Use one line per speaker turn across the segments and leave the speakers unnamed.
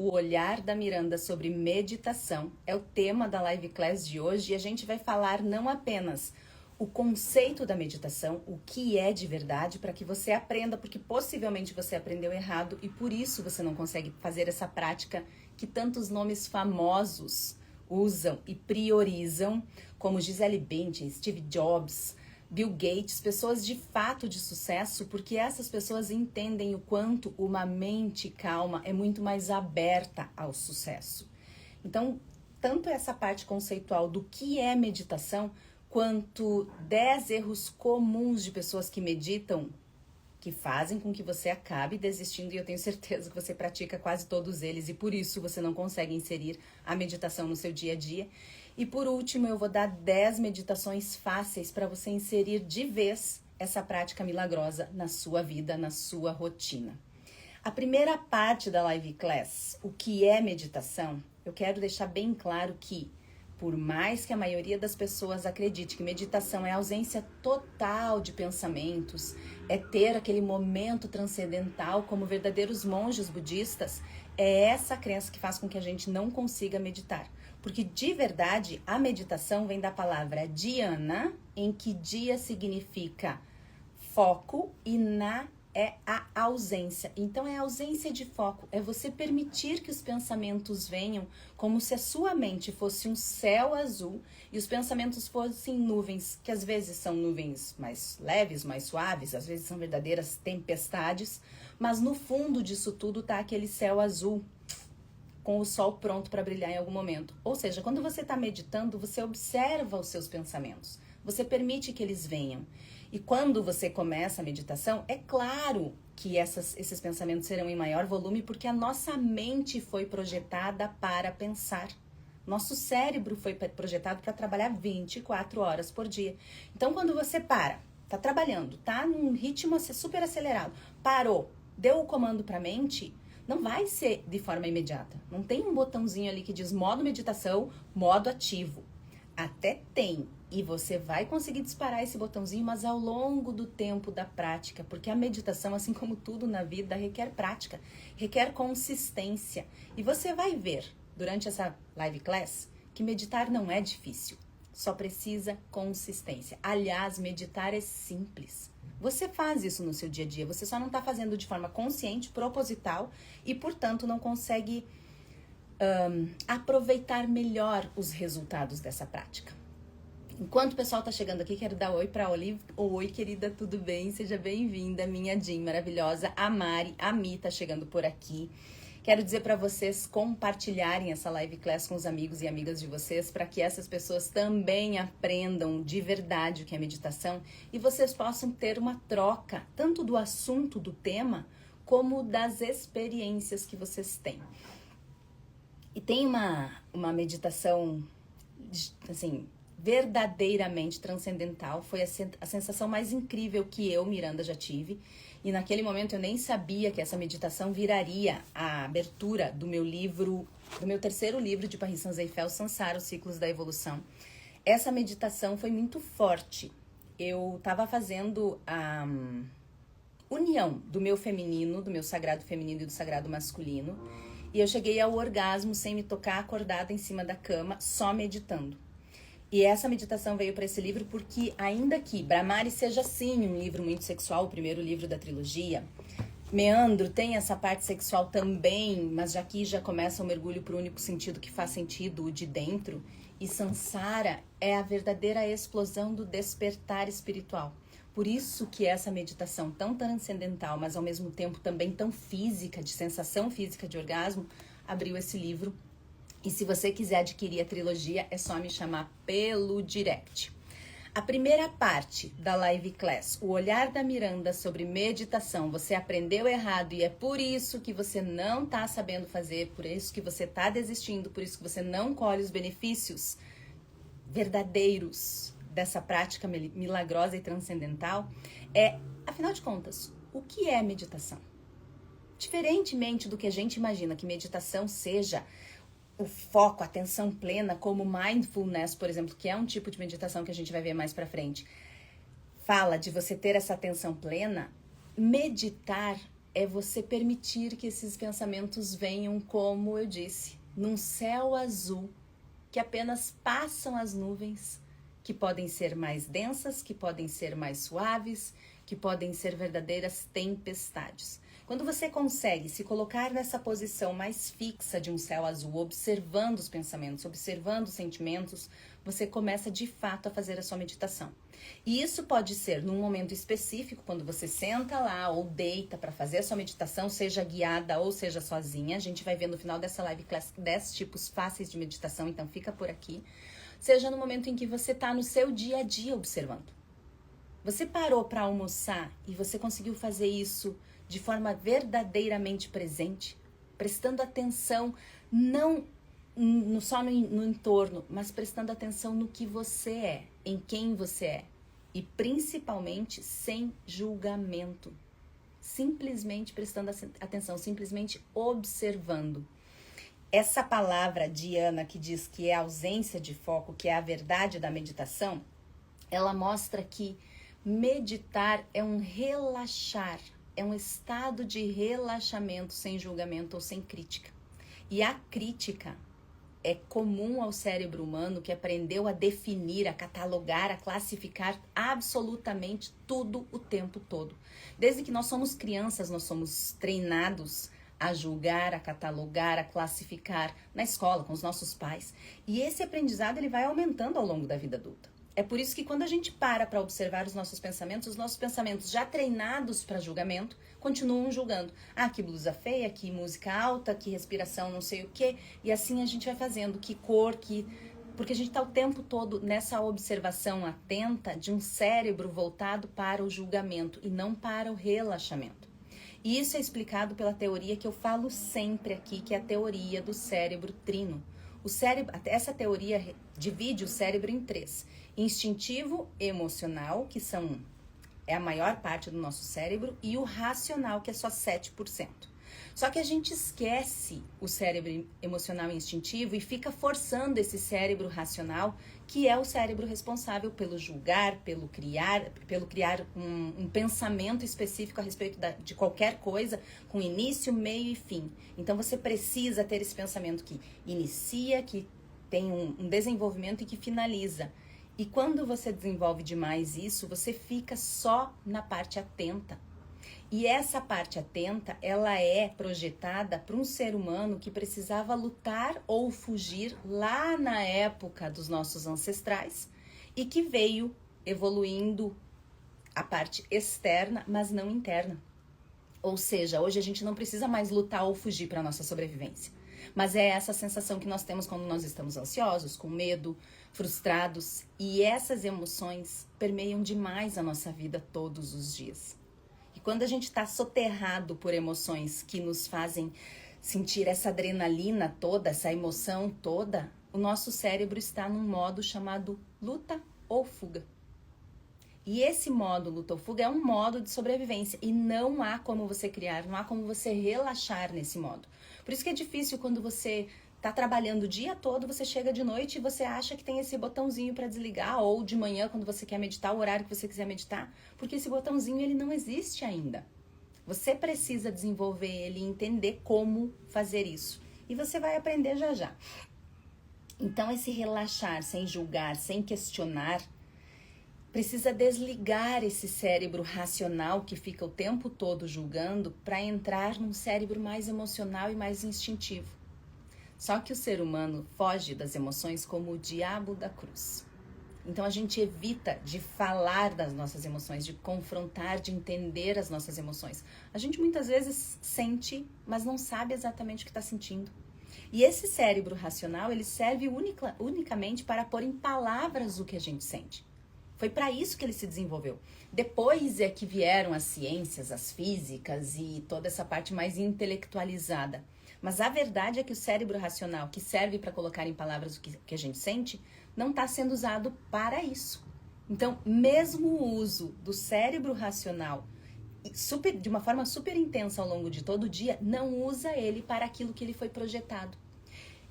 O olhar da Miranda sobre meditação é o tema da live class de hoje e a gente vai falar não apenas o conceito da meditação, o que é de verdade, para que você aprenda, porque possivelmente você aprendeu errado e por isso você não consegue fazer essa prática que tantos nomes famosos usam e priorizam, como Gisele Bündchen, Steve Jobs, Bill Gates, pessoas de fato de sucesso, porque essas pessoas entendem o quanto uma mente calma é muito mais aberta ao sucesso. Então, tanto essa parte conceitual do que é meditação, quanto 10 erros comuns de pessoas que meditam, que fazem com que você acabe desistindo, e eu tenho certeza que você pratica quase todos eles, e por isso você não consegue inserir a meditação no seu dia a dia. E por último, eu vou dar 10 meditações fáceis para você inserir de vez essa prática milagrosa na sua vida, na sua rotina. A primeira parte da live class, o que é meditação, eu quero deixar bem claro que, por mais que a maioria das pessoas acredite que meditação é a ausência total de pensamentos, é ter aquele momento transcendental como verdadeiros monges budistas, é essa crença que faz com que a gente não consiga meditar. Porque de verdade, a meditação vem da palavra dhyana, em que dia significa foco e na é a ausência. Então é a ausência de foco, é você permitir que os pensamentos venham como se a sua mente fosse um céu azul e os pensamentos fossem nuvens, que às vezes são nuvens mais leves, mais suaves, às vezes são verdadeiras tempestades, mas no fundo disso tudo tá aquele céu azul com o sol pronto para brilhar em algum momento. Ou seja, quando você está meditando, você observa os seus pensamentos, você permite que eles venham. E quando você começa a meditação, é claro que esses pensamentos serão em maior volume, porque a nossa mente foi projetada para pensar. Nosso cérebro foi projetado para trabalhar 24 horas por dia. Então, quando você para, tá trabalhando, tá num ritmo super acelerado, parou, deu o comando para a mente, não vai ser de forma imediata. Não tem um botãozinho ali que diz modo meditação, modo ativo. Até tem, e você vai conseguir disparar esse botãozinho, mas ao longo do tempo da prática, porque a meditação, assim como tudo na vida, requer prática, requer consistência. E você vai ver, durante essa live class, que meditar não é difícil, só precisa consistência. Aliás, meditar é simples. Você faz isso no seu dia a dia, você só não está fazendo de forma consciente, proposital, e portanto não consegue aproveitar melhor os resultados dessa prática. Enquanto o pessoal tá chegando aqui, quero dar oi pra Olive. Oi, querida, tudo bem? Seja bem-vinda, minha Jean maravilhosa. A Mari, a Mi tá chegando por aqui. Quero dizer para vocês compartilharem essa live class com os amigos e amigas de vocês, para que essas pessoas também aprendam de verdade o que é meditação e vocês possam ter uma troca, tanto do assunto, do tema, como das experiências que vocês têm. E tem uma meditação, assim, verdadeiramente transcendental. Foi a sensação mais incrível que eu, Miranda, já tive. E naquele momento eu nem sabia que essa meditação viraria a abertura do meu livro, do meu terceiro livro de Paris Saint-Exupéry, Sansara, Os Ciclos da Evolução. Essa meditação foi muito forte. Eu estava fazendo a união do meu feminino, do meu sagrado feminino e do sagrado masculino. E eu cheguei ao orgasmo sem me tocar, acordada em cima da cama, só meditando. E essa meditação veio para esse livro porque, ainda que Brahmari seja sim um livro muito sexual, o primeiro livro da trilogia, Meandro tem essa parte sexual também, mas aqui já começa o mergulho para o único sentido que faz sentido, o de dentro. E Sansara é a verdadeira explosão do despertar espiritual. Por isso que essa meditação tão transcendental, mas ao mesmo tempo também tão física, de sensação física de orgasmo, abriu esse livro. E se você quiser adquirir a trilogia, é só me chamar pelo direct. A primeira parte da live class, o olhar da Miranda sobre meditação, você aprendeu errado e é por isso que você não está sabendo fazer, por isso que você está desistindo, por isso que você não colhe os benefícios verdadeiros dessa prática milagrosa e transcendental, afinal de contas, o que é meditação? Diferentemente do que a gente imagina que meditação seja o foco, a atenção plena, como mindfulness, por exemplo, que é um tipo de meditação que a gente vai ver mais pra frente, fala de você ter essa atenção plena, meditar é você permitir que esses pensamentos venham, como eu disse, num céu azul, que apenas passam as nuvens, que podem ser mais densas, que podem ser mais suaves, que podem ser verdadeiras tempestades. Quando você consegue se colocar nessa posição mais fixa de um céu azul, observando os pensamentos, observando os sentimentos, você começa de fato a fazer a sua meditação. E isso pode ser num momento específico, quando você senta lá ou deita para fazer a sua meditação, seja guiada ou seja sozinha. A gente vai ver no final dessa live class 10 tipos fáceis de meditação, então fica por aqui. Seja no momento em que você está no seu dia a dia observando. Você parou para almoçar e você conseguiu fazer isso de forma verdadeiramente presente, prestando atenção não só no entorno, mas prestando atenção no que você é, em quem você é. E principalmente sem julgamento. Simplesmente prestando atenção, simplesmente observando. Essa palavra de Ana que diz que é a ausência de foco, que é a verdade da meditação, ela mostra que meditar é um relaxar, é um estado de relaxamento sem julgamento ou sem crítica. E a crítica é comum ao cérebro humano que aprendeu a definir, a catalogar, a classificar absolutamente tudo o tempo todo. Desde que nós somos crianças, nós somos treinados a julgar, a catalogar, a classificar na escola, com os nossos pais. E esse aprendizado ele vai aumentando ao longo da vida adulta. É por isso que quando a gente para observar os nossos pensamentos já treinados para julgamento, continuam julgando. Ah, que blusa feia, que música alta, que respiração não sei o quê. E assim a gente vai fazendo, que cor, que... Porque a gente está o tempo todo nessa observação atenta de um cérebro voltado para o julgamento e não para o relaxamento. E isso é explicado pela teoria que eu falo sempre aqui, que é a teoria do cérebro trino. O cérebro, essa teoria divide o cérebro em 3. Instintivo, emocional, que é a maior parte do nosso cérebro, e o racional, que é só 7%. Só que a gente esquece o cérebro emocional e instintivo e fica forçando esse cérebro racional, que é o cérebro responsável pelo julgar, pelo criar um pensamento específico a respeito de qualquer coisa, com início, meio e fim. Então você precisa ter esse pensamento que inicia, que tem um desenvolvimento e que finaliza. E quando você desenvolve demais isso, você fica só na parte atenta. E essa parte atenta, ela é projetada para um ser humano que precisava lutar ou fugir lá na época dos nossos ancestrais e que veio evoluindo a parte externa, mas não interna. Ou seja, hoje a gente não precisa mais lutar ou fugir para a nossa sobrevivência. Mas é essa sensação que nós temos quando nós estamos ansiosos, com medo, frustrados. E essas emoções permeiam demais a nossa vida todos os dias. E quando a gente está soterrado por emoções que nos fazem sentir essa adrenalina toda, essa emoção toda, o nosso cérebro está num modo chamado luta ou fuga. E esse modo luta ou fuga é um modo de sobrevivência e não há como você criar, não há como você relaxar nesse modo. Por isso que é difícil quando você está trabalhando o dia todo, você chega de noite e você acha que tem esse botãozinho para desligar, ou de manhã quando você quer meditar, o horário que você quiser meditar, porque esse botãozinho ele não existe ainda. Você precisa desenvolver ele e entender como fazer isso. E você vai aprender já já. Então esse relaxar sem julgar, sem questionar, precisa desligar esse cérebro racional que fica o tempo todo julgando para entrar num cérebro mais emocional e mais instintivo. Só que o ser humano foge das emoções como o diabo da cruz. Então a gente evita de falar das nossas emoções, de confrontar, de entender as nossas emoções. A gente muitas vezes sente, mas não sabe exatamente o que está sentindo. E esse cérebro racional, ele serve unicamente para pôr em palavras o que a gente sente. Foi para isso que ele se desenvolveu. Depois é que vieram as ciências, as físicas e toda essa parte mais intelectualizada. Mas a verdade é que o cérebro racional, que serve para colocar em palavras o que a gente sente, não está sendo usado para isso. Então, mesmo o uso do cérebro racional de uma forma super intensa ao longo de todo o dia, não usa ele para aquilo que ele foi projetado.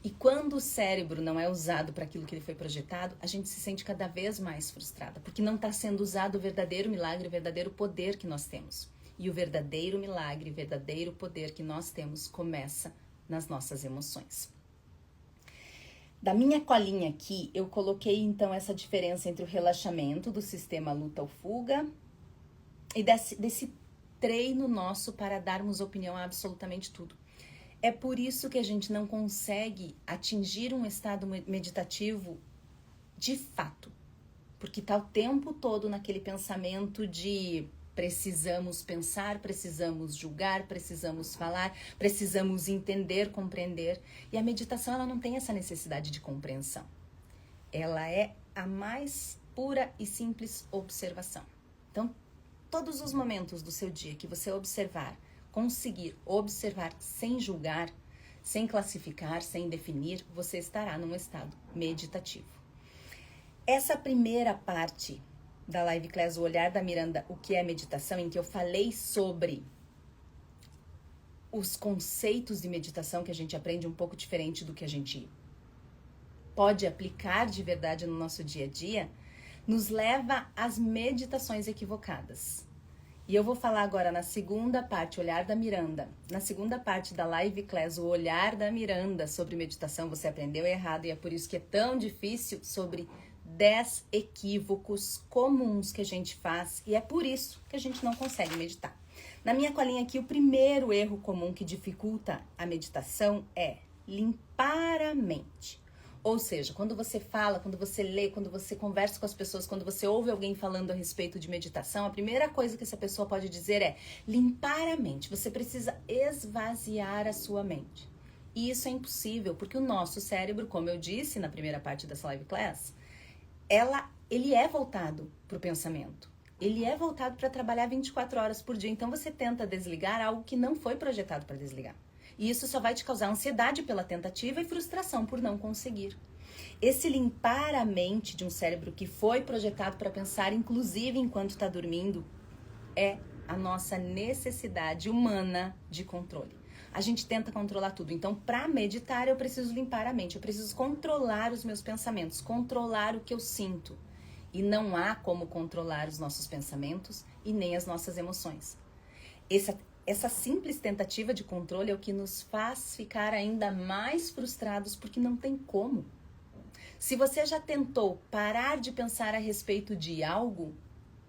E quando o cérebro não é usado para aquilo que ele foi projetado, a gente se sente cada vez mais frustrada, porque não está sendo usado o verdadeiro milagre, o verdadeiro poder que nós temos. E o verdadeiro milagre, o verdadeiro poder que nós temos começa nas nossas emoções. Da minha colinha aqui, eu coloquei então essa diferença entre o relaxamento do sistema luta ou fuga e desse treino nosso para darmos opinião a absolutamente tudo. É por isso que a gente não consegue atingir um estado meditativo de fato, porque está o tempo todo naquele pensamento de precisamos pensar, precisamos julgar, precisamos falar, precisamos entender, compreender. E a meditação, ela não tem essa necessidade de compreensão. Ela é a mais pura e simples observação. Então, todos os momentos do seu dia que você observar, conseguir observar sem julgar, sem classificar, sem definir, você estará num estado meditativo. Essa primeira parte da Live Class, o Olhar da Miranda, o que é meditação, em que eu falei sobre os conceitos de meditação, que a gente aprende um pouco diferente do que a gente pode aplicar de verdade no nosso dia a dia, nos leva às meditações equivocadas. E eu vou falar agora na segunda parte, Olhar da Miranda. Na segunda parte da Live Class, o Olhar da Miranda sobre meditação, você aprendeu errado e é por isso que é tão difícil, sobre 10 equívocos comuns que a gente faz e é por isso que a gente não consegue meditar. Na minha colinha aqui, o primeiro erro comum que dificulta a meditação é limpar a mente. Ou seja, quando você fala, quando você lê, quando você conversa com as pessoas, quando você ouve alguém falando a respeito de meditação, a primeira coisa que essa pessoa pode dizer é limpar a mente. Você precisa esvaziar a sua mente. E isso é impossível, porque o nosso cérebro, como eu disse na primeira parte dessa live class, ele é voltado para o pensamento. Ele é voltado para trabalhar 24 horas por dia. Então você tenta desligar algo que não foi projetado para desligar. E isso só vai te causar ansiedade pela tentativa e frustração por não conseguir. Esse limpar a mente de um cérebro que foi projetado para pensar, inclusive enquanto está dormindo, é a nossa necessidade humana de controle. A gente tenta controlar tudo. Então, para meditar, eu preciso limpar a mente. Eu preciso controlar os meus pensamentos, controlar o que eu sinto. E não há como controlar os nossos pensamentos e nem as nossas emoções. Essa simples tentativa de controle é o que nos faz ficar ainda mais frustrados, porque não tem como. Se você já tentou parar de pensar a respeito de algo,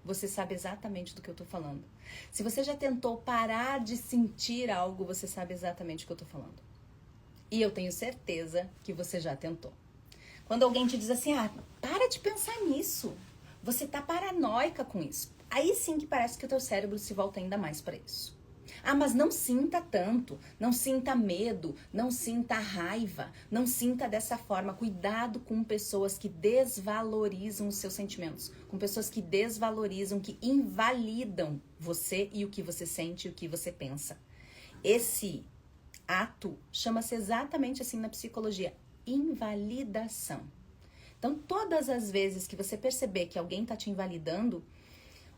você sabe exatamente do que eu estou falando. Se você já tentou parar de sentir algo, você sabe exatamente o que eu estou falando. E eu tenho certeza que você já tentou. Quando alguém te diz assim, para de pensar nisso. Você está paranoica com isso. Aí sim que parece que o teu cérebro se volta ainda mais para isso. Mas não sinta tanto, não sinta medo, não sinta raiva, não sinta dessa forma. Cuidado com pessoas que desvalorizam os seus sentimentos, com pessoas que desvalorizam, que invalidam você e o que você sente e o que você pensa. Esse ato chama-se exatamente assim na psicologia, invalidação. Então, todas as vezes que você perceber que alguém está te invalidando,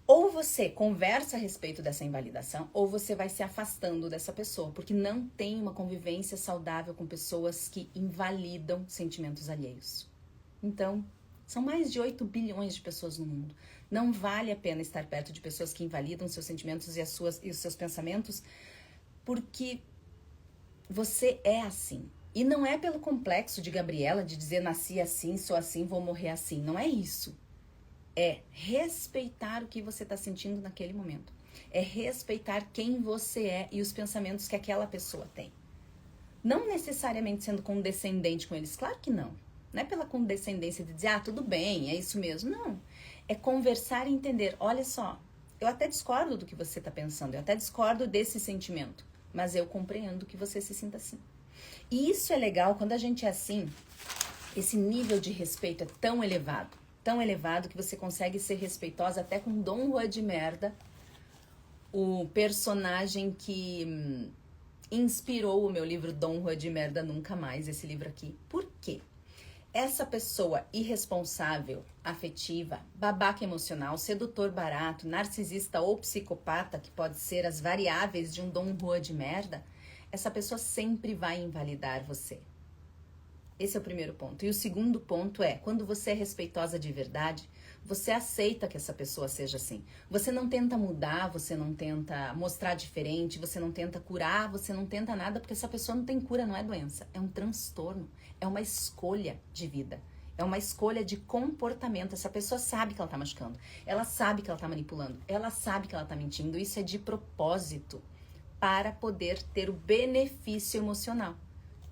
ou você conversa a respeito dessa invalidação, ou você vai se afastando dessa pessoa, porque não tem uma convivência saudável com pessoas que invalidam sentimentos alheios. Então, são mais de 8 bilhões de pessoas no mundo. Não vale a pena estar perto de pessoas que invalidam seus sentimentos e os seus pensamentos, porque você é assim. E não é pelo complexo de Gabriela de dizer nasci assim, sou assim, vou morrer assim. Não é isso. É respeitar o que você está sentindo naquele momento. É respeitar quem você é e os pensamentos que aquela pessoa tem. Não necessariamente sendo condescendente com eles. Claro que não. Não é pela condescendência de dizer, tudo bem, é isso mesmo. Não. É conversar e entender. Olha só, eu até discordo do que você está pensando. Eu até discordo desse sentimento. Mas eu compreendo que você se sinta assim. E isso é legal quando a gente é assim. Esse nível de respeito é tão elevado que você consegue ser respeitosa até com Dom Juan de Merda, o personagem que inspirou o meu livro Dom Juan de Merda Nunca Mais, esse livro aqui. Por quê? Essa pessoa irresponsável, afetiva, babaca emocional, sedutor barato, narcisista ou psicopata, que pode ser as variáveis de um Dom Juan de Merda, essa pessoa sempre vai invalidar você. Esse é o primeiro ponto. E o segundo ponto é, quando você é respeitosa de verdade, você aceita que essa pessoa seja assim. Você não tenta mudar, você não tenta mostrar diferente, você não tenta curar, você não tenta nada, porque essa pessoa não tem cura, não é doença. É um transtorno, é uma escolha de vida. É uma escolha de comportamento. Essa pessoa sabe que ela tá machucando, ela sabe que ela tá manipulando, ela sabe que ela tá mentindo. Isso é de propósito, para poder ter o benefício emocional.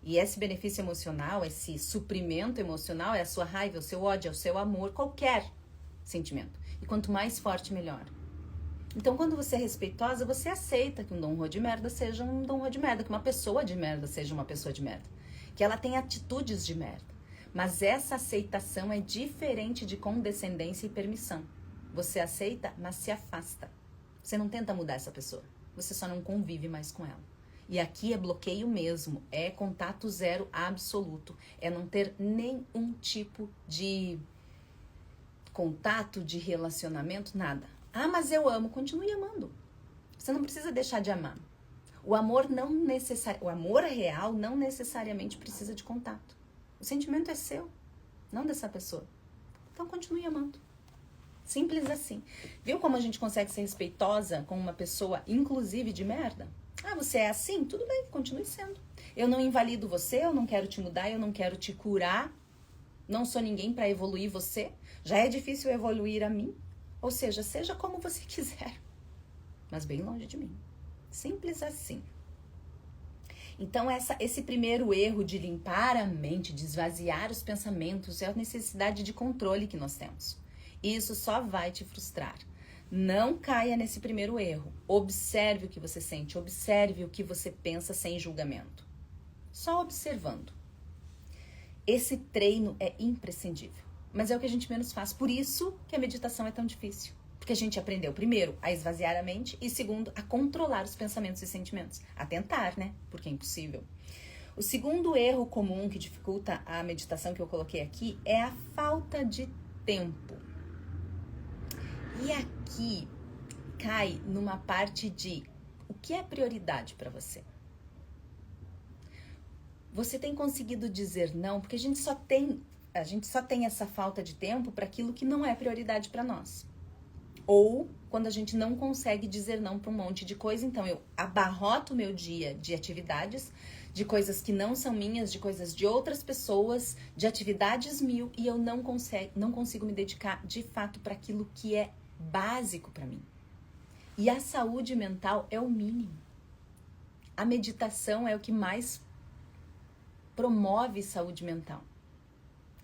E esse benefício emocional, esse suprimento emocional é a sua raiva, é o seu ódio, é o seu amor, qualquer sentimento. E quanto mais forte, melhor. Então, quando você é respeitosa, você aceita que um Dom Juan de merda seja um Dom Juan de merda, que uma pessoa de merda seja uma pessoa de merda, que ela tenha atitudes de merda. Mas essa aceitação é diferente de condescendência e permissão. Você aceita, mas se afasta. Você não tenta mudar essa pessoa, você só não convive mais com ela. E aqui é bloqueio mesmo, é contato zero absoluto, é não ter nenhum tipo de contato, de relacionamento, nada. Ah, mas eu amo, continue amando. Você não precisa deixar de amar. O amor real não necessariamente precisa de contato. O sentimento é seu, não dessa pessoa. Então continue amando. Simples assim. Viu como a gente consegue ser respeitosa com uma pessoa, inclusive de merda? Ah, você é assim? Tudo bem, continue sendo. Eu não invalido você, eu não quero te mudar, eu não quero te curar. Não sou ninguém para evoluir você. Já é difícil evoluir a mim. Ou seja, seja como você quiser, mas bem longe de mim. Simples assim. Então, esse primeiro erro de limpar a mente, de esvaziar os pensamentos, é a necessidade de controle que nós temos. Isso só vai te frustrar. Não caia nesse primeiro erro. Observe o que você sente, observe o que você pensa sem julgamento. Só observando. Esse treino é imprescindível, mas é o que a gente menos faz. Por isso que a meditação é tão difícil. Porque a gente aprendeu, primeiro, a esvaziar a mente e, segundo, a controlar os pensamentos e sentimentos. A tentar, né? Porque é impossível. O segundo erro comum que dificulta a meditação que eu coloquei aqui é a falta de tempo. E aqui cai numa parte de o que é prioridade para você. Você tem conseguido dizer não, porque a gente só tem essa falta de tempo para aquilo que não é prioridade para nós. Ou quando a gente não consegue dizer não para um monte de coisa, então eu abarroto o meu dia de atividades, de coisas que não são minhas, de coisas de outras pessoas, de atividades mil, e eu não consigo me dedicar de fato para aquilo que é básico para mim. E a saúde mental é o mínimo. A meditação é o que mais promove saúde mental.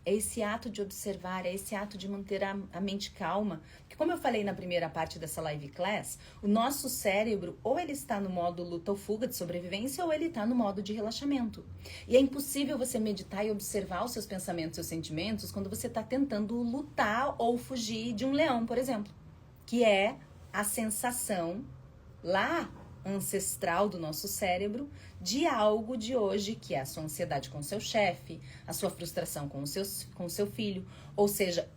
É esse ato de observar, é esse ato de manter a mente calma. Porque como eu falei na primeira parte dessa live class, o nosso cérebro ou ele está no modo luta ou fuga de sobrevivência ou ele está no modo de relaxamento. E é impossível você meditar e observar os seus pensamentos e seus sentimentos quando você está tentando lutar ou fugir de um leão, por exemplo. Que é a sensação lá ancestral do nosso cérebro de algo de hoje, que é a sua ansiedade com o seu chefe, a sua frustração com o seu filho. Ou seja,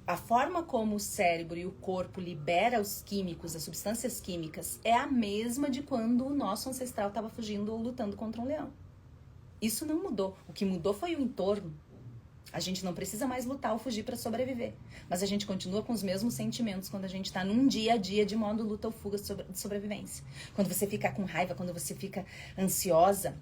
a forma como o cérebro e o corpo libera os químicos, as substâncias químicas, é a mesma de quando o nosso ancestral estava fugindo ou lutando contra um leão. Isso não mudou. O que mudou foi o entorno. A gente não precisa mais lutar ou fugir para sobreviver. Mas a gente continua com os mesmos sentimentos quando a gente está num dia a dia de modo luta ou fuga de sobrevivência. Quando você fica com raiva, quando você fica ansiosa.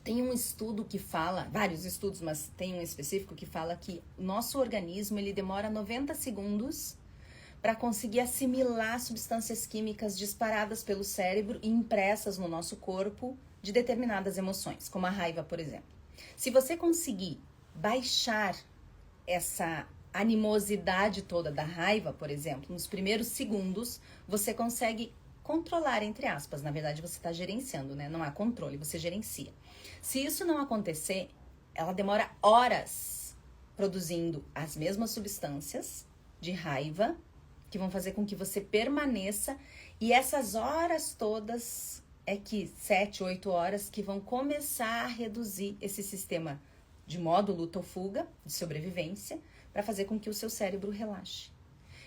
Tem um estudo que fala, vários estudos, mas tem um específico que fala que o nosso organismo ele demora 90 segundos para conseguir assimilar substâncias químicas disparadas pelo cérebro e impressas no nosso corpo de determinadas emoções, como a raiva, por exemplo. Se você conseguir baixar essa animosidade toda da raiva, por exemplo, nos primeiros segundos, você consegue controlar, entre aspas. Na verdade, você está gerenciando, né? Não há controle, você gerencia. Se isso não acontecer, ela demora horas produzindo as mesmas substâncias de raiva que vão fazer com que você permaneça, e essas horas todas é que 7, 8 horas que vão começar a reduzir esse sistema de modo luta ou fuga, de sobrevivência, para fazer com que o seu cérebro relaxe.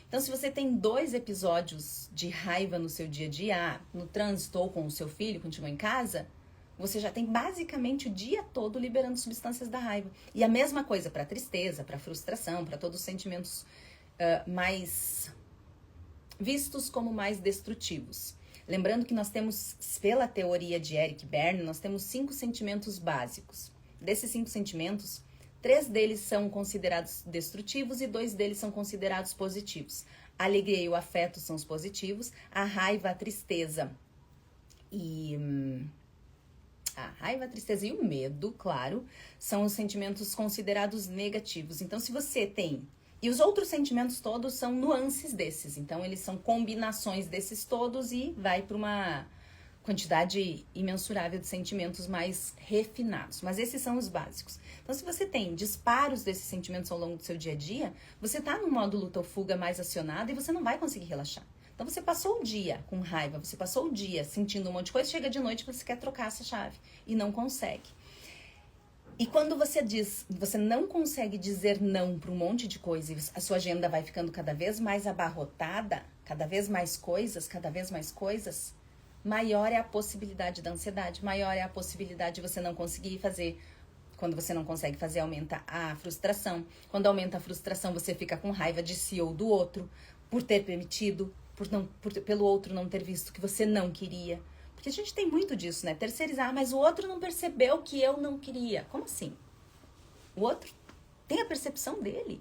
Então, se você tem 2 episódios de raiva no seu dia a dia, no trânsito ou com o seu filho, quando chegou em casa, você já tem basicamente o dia todo liberando substâncias da raiva. E a mesma coisa para tristeza, para frustração, para todos os sentimentos mais vistos como mais destrutivos. Lembrando que nós temos, pela teoria de Eric Berne, nós temos 5 sentimentos básicos. Desses 5 sentimentos, 3 deles são considerados destrutivos e 2 deles são considerados positivos. A alegria e o afeto são os positivos, a raiva, a tristeza e o medo, claro, são os sentimentos considerados negativos. Então, se você tem... E os outros sentimentos todos são nuances desses. Então, eles são combinações desses todos e vai para uma quantidade imensurável de sentimentos mais refinados. Mas esses são os básicos. Então, se você tem disparos desses sentimentos ao longo do seu dia a dia, você está no modo luta ou fuga mais acionado e você não vai conseguir relaxar. Então, você passou o dia com raiva, você passou o dia sentindo um monte de coisa, chega de noite e você quer trocar essa chave e não consegue. E quando você não consegue dizer não para um monte de coisa e a sua agenda vai ficando cada vez mais abarrotada, cada vez mais coisas, maior é a possibilidade da ansiedade, maior é a possibilidade de você não conseguir fazer. Quando você não consegue fazer, aumenta a frustração. Quando aumenta a frustração, você fica com raiva de si ou do outro, por ter permitido, pelo outro não ter visto que você não queria. Porque a gente tem muito disso, né? Terceirizar, mas o outro não percebeu que eu não queria. Como assim? O outro tem a percepção dele.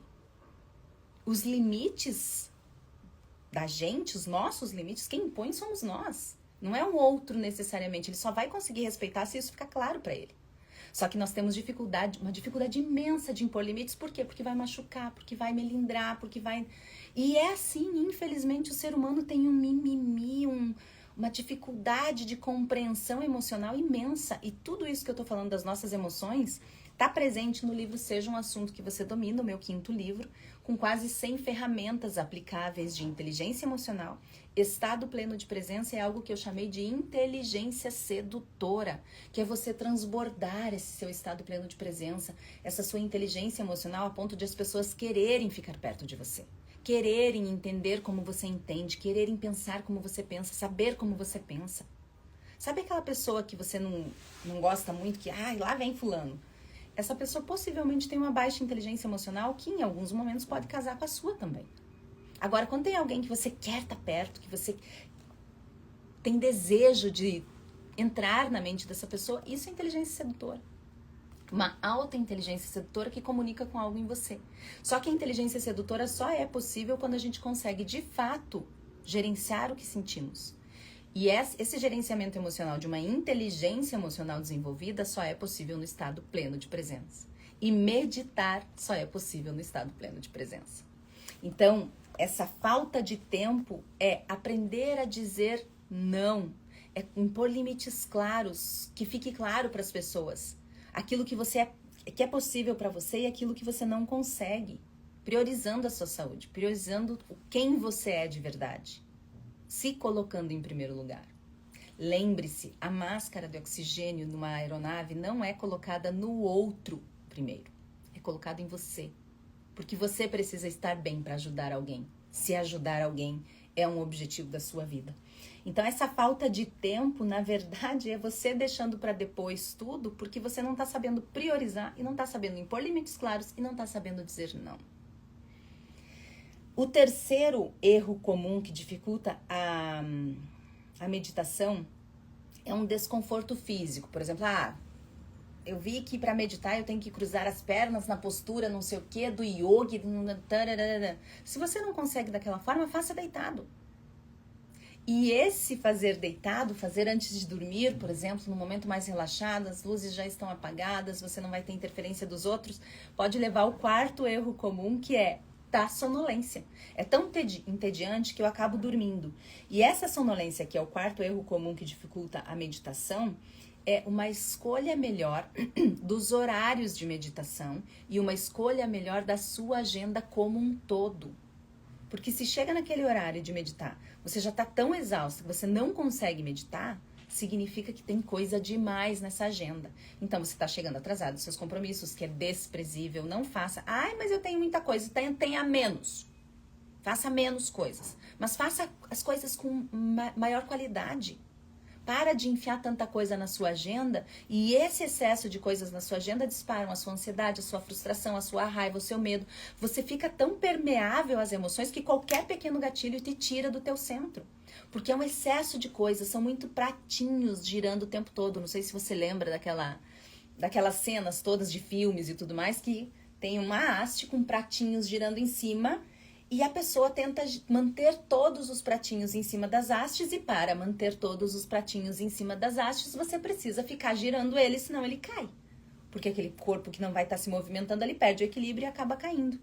Os limites da gente, os nossos limites, quem impõe somos nós. Não é o outro necessariamente. Ele só vai conseguir respeitar se isso ficar claro pra ele. Só que nós temos uma dificuldade imensa de impor limites. Por quê? Porque vai machucar, porque vai melindrar, porque vai... E é assim, infelizmente, o ser humano tem um mimimi, uma dificuldade de compreensão emocional imensa. E tudo isso que eu tô falando das nossas emoções tá presente no livro Seja um Assunto que Você Domina, o meu 5º livro, com quase 100 ferramentas aplicáveis de inteligência emocional. Estado pleno de presença é algo que eu chamei de inteligência sedutora, que é você transbordar esse seu estado pleno de presença, essa sua inteligência emocional a ponto de as pessoas quererem ficar perto de você. Quererem entender como você entende, quererem pensar como você pensa, saber como você pensa. Sabe aquela pessoa que você não gosta muito, que lá vem fulano? Essa pessoa possivelmente tem uma baixa inteligência emocional que em alguns momentos pode casar com a sua também. Agora, quando tem alguém que você quer estar perto, que você tem desejo de entrar na mente dessa pessoa, isso é inteligência sedutora. Uma alta inteligência sedutora que comunica com algo em você. Só que a inteligência sedutora só é possível quando a gente consegue, de fato, gerenciar o que sentimos. E esse gerenciamento emocional de uma inteligência emocional desenvolvida só é possível no estado pleno de presença. E meditar só é possível no estado pleno de presença. Então, essa falta de tempo é aprender a dizer não. É impor limites claros, que fique claro para as pessoas. Aquilo que é possível para você e aquilo que você não consegue. Priorizando a sua saúde, priorizando quem você é de verdade. Se colocando em primeiro lugar. Lembre-se, a máscara de oxigênio numa aeronave não é colocada no outro primeiro. É colocada em você. Porque você precisa estar bem para ajudar alguém. Se ajudar alguém é um objetivo da sua vida. Então, essa falta de tempo, na verdade, é você deixando para depois tudo, porque você não está sabendo priorizar e não está sabendo impor limites claros e não está sabendo dizer não. O terceiro erro comum que dificulta a meditação é um desconforto físico. Por exemplo, eu vi que para meditar eu tenho que cruzar as pernas na postura, não sei o que, do yoga. Se você não consegue daquela forma, faça deitado. E esse fazer deitado, fazer antes de dormir, por exemplo, no momento mais relaxado, as luzes já estão apagadas, você não vai ter interferência dos outros, pode levar ao quarto erro comum, que é da sonolência. É tão entediante que eu acabo dormindo. E essa sonolência, que é o quarto erro comum que dificulta a meditação, é uma escolha melhor dos horários de meditação e uma escolha melhor da sua agenda como um todo. Porque se chega naquele horário de meditar, você já está tão exausto que você não consegue meditar, significa que tem coisa demais nessa agenda. Então, você está chegando atrasado, seus compromissos, que é desprezível, não faça. Mas eu tenho muita coisa, tenha menos. Faça menos coisas, mas faça as coisas com maior qualidade. Para de enfiar tanta coisa na sua agenda, e esse excesso de coisas na sua agenda disparam a sua ansiedade, a sua frustração, a sua raiva, o seu medo. Você fica tão permeável às emoções que qualquer pequeno gatilho te tira do teu centro. Porque é um excesso de coisas, são muito pratinhos girando o tempo todo. Não sei se você lembra daquelas cenas todas de filmes e tudo mais, que tem uma haste com pratinhos girando em cima, e a pessoa tenta manter todos os pratinhos em cima das hastes, e para manter todos os pratinhos em cima das hastes, você precisa ficar girando ele, senão ele cai. Porque aquele corpo que não vai estar se movimentando, ele perde o equilíbrio e acaba caindo.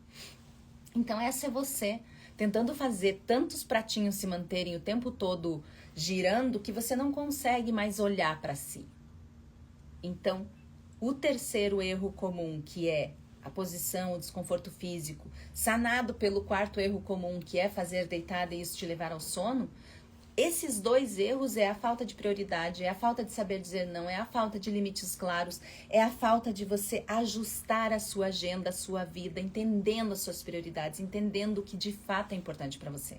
Então essa é você tentando fazer tantos pratinhos se manterem o tempo todo girando que você não consegue mais olhar para si. Então, o terceiro erro comum, que é a posição, o desconforto físico, sanado pelo quarto erro comum, que é fazer deitada e isso te levar ao sono, esses dois erros é a falta de prioridade, é a falta de saber dizer não, é a falta de limites claros, é a falta de você ajustar a sua agenda, a sua vida, entendendo as suas prioridades, entendendo o que de fato é importante para você.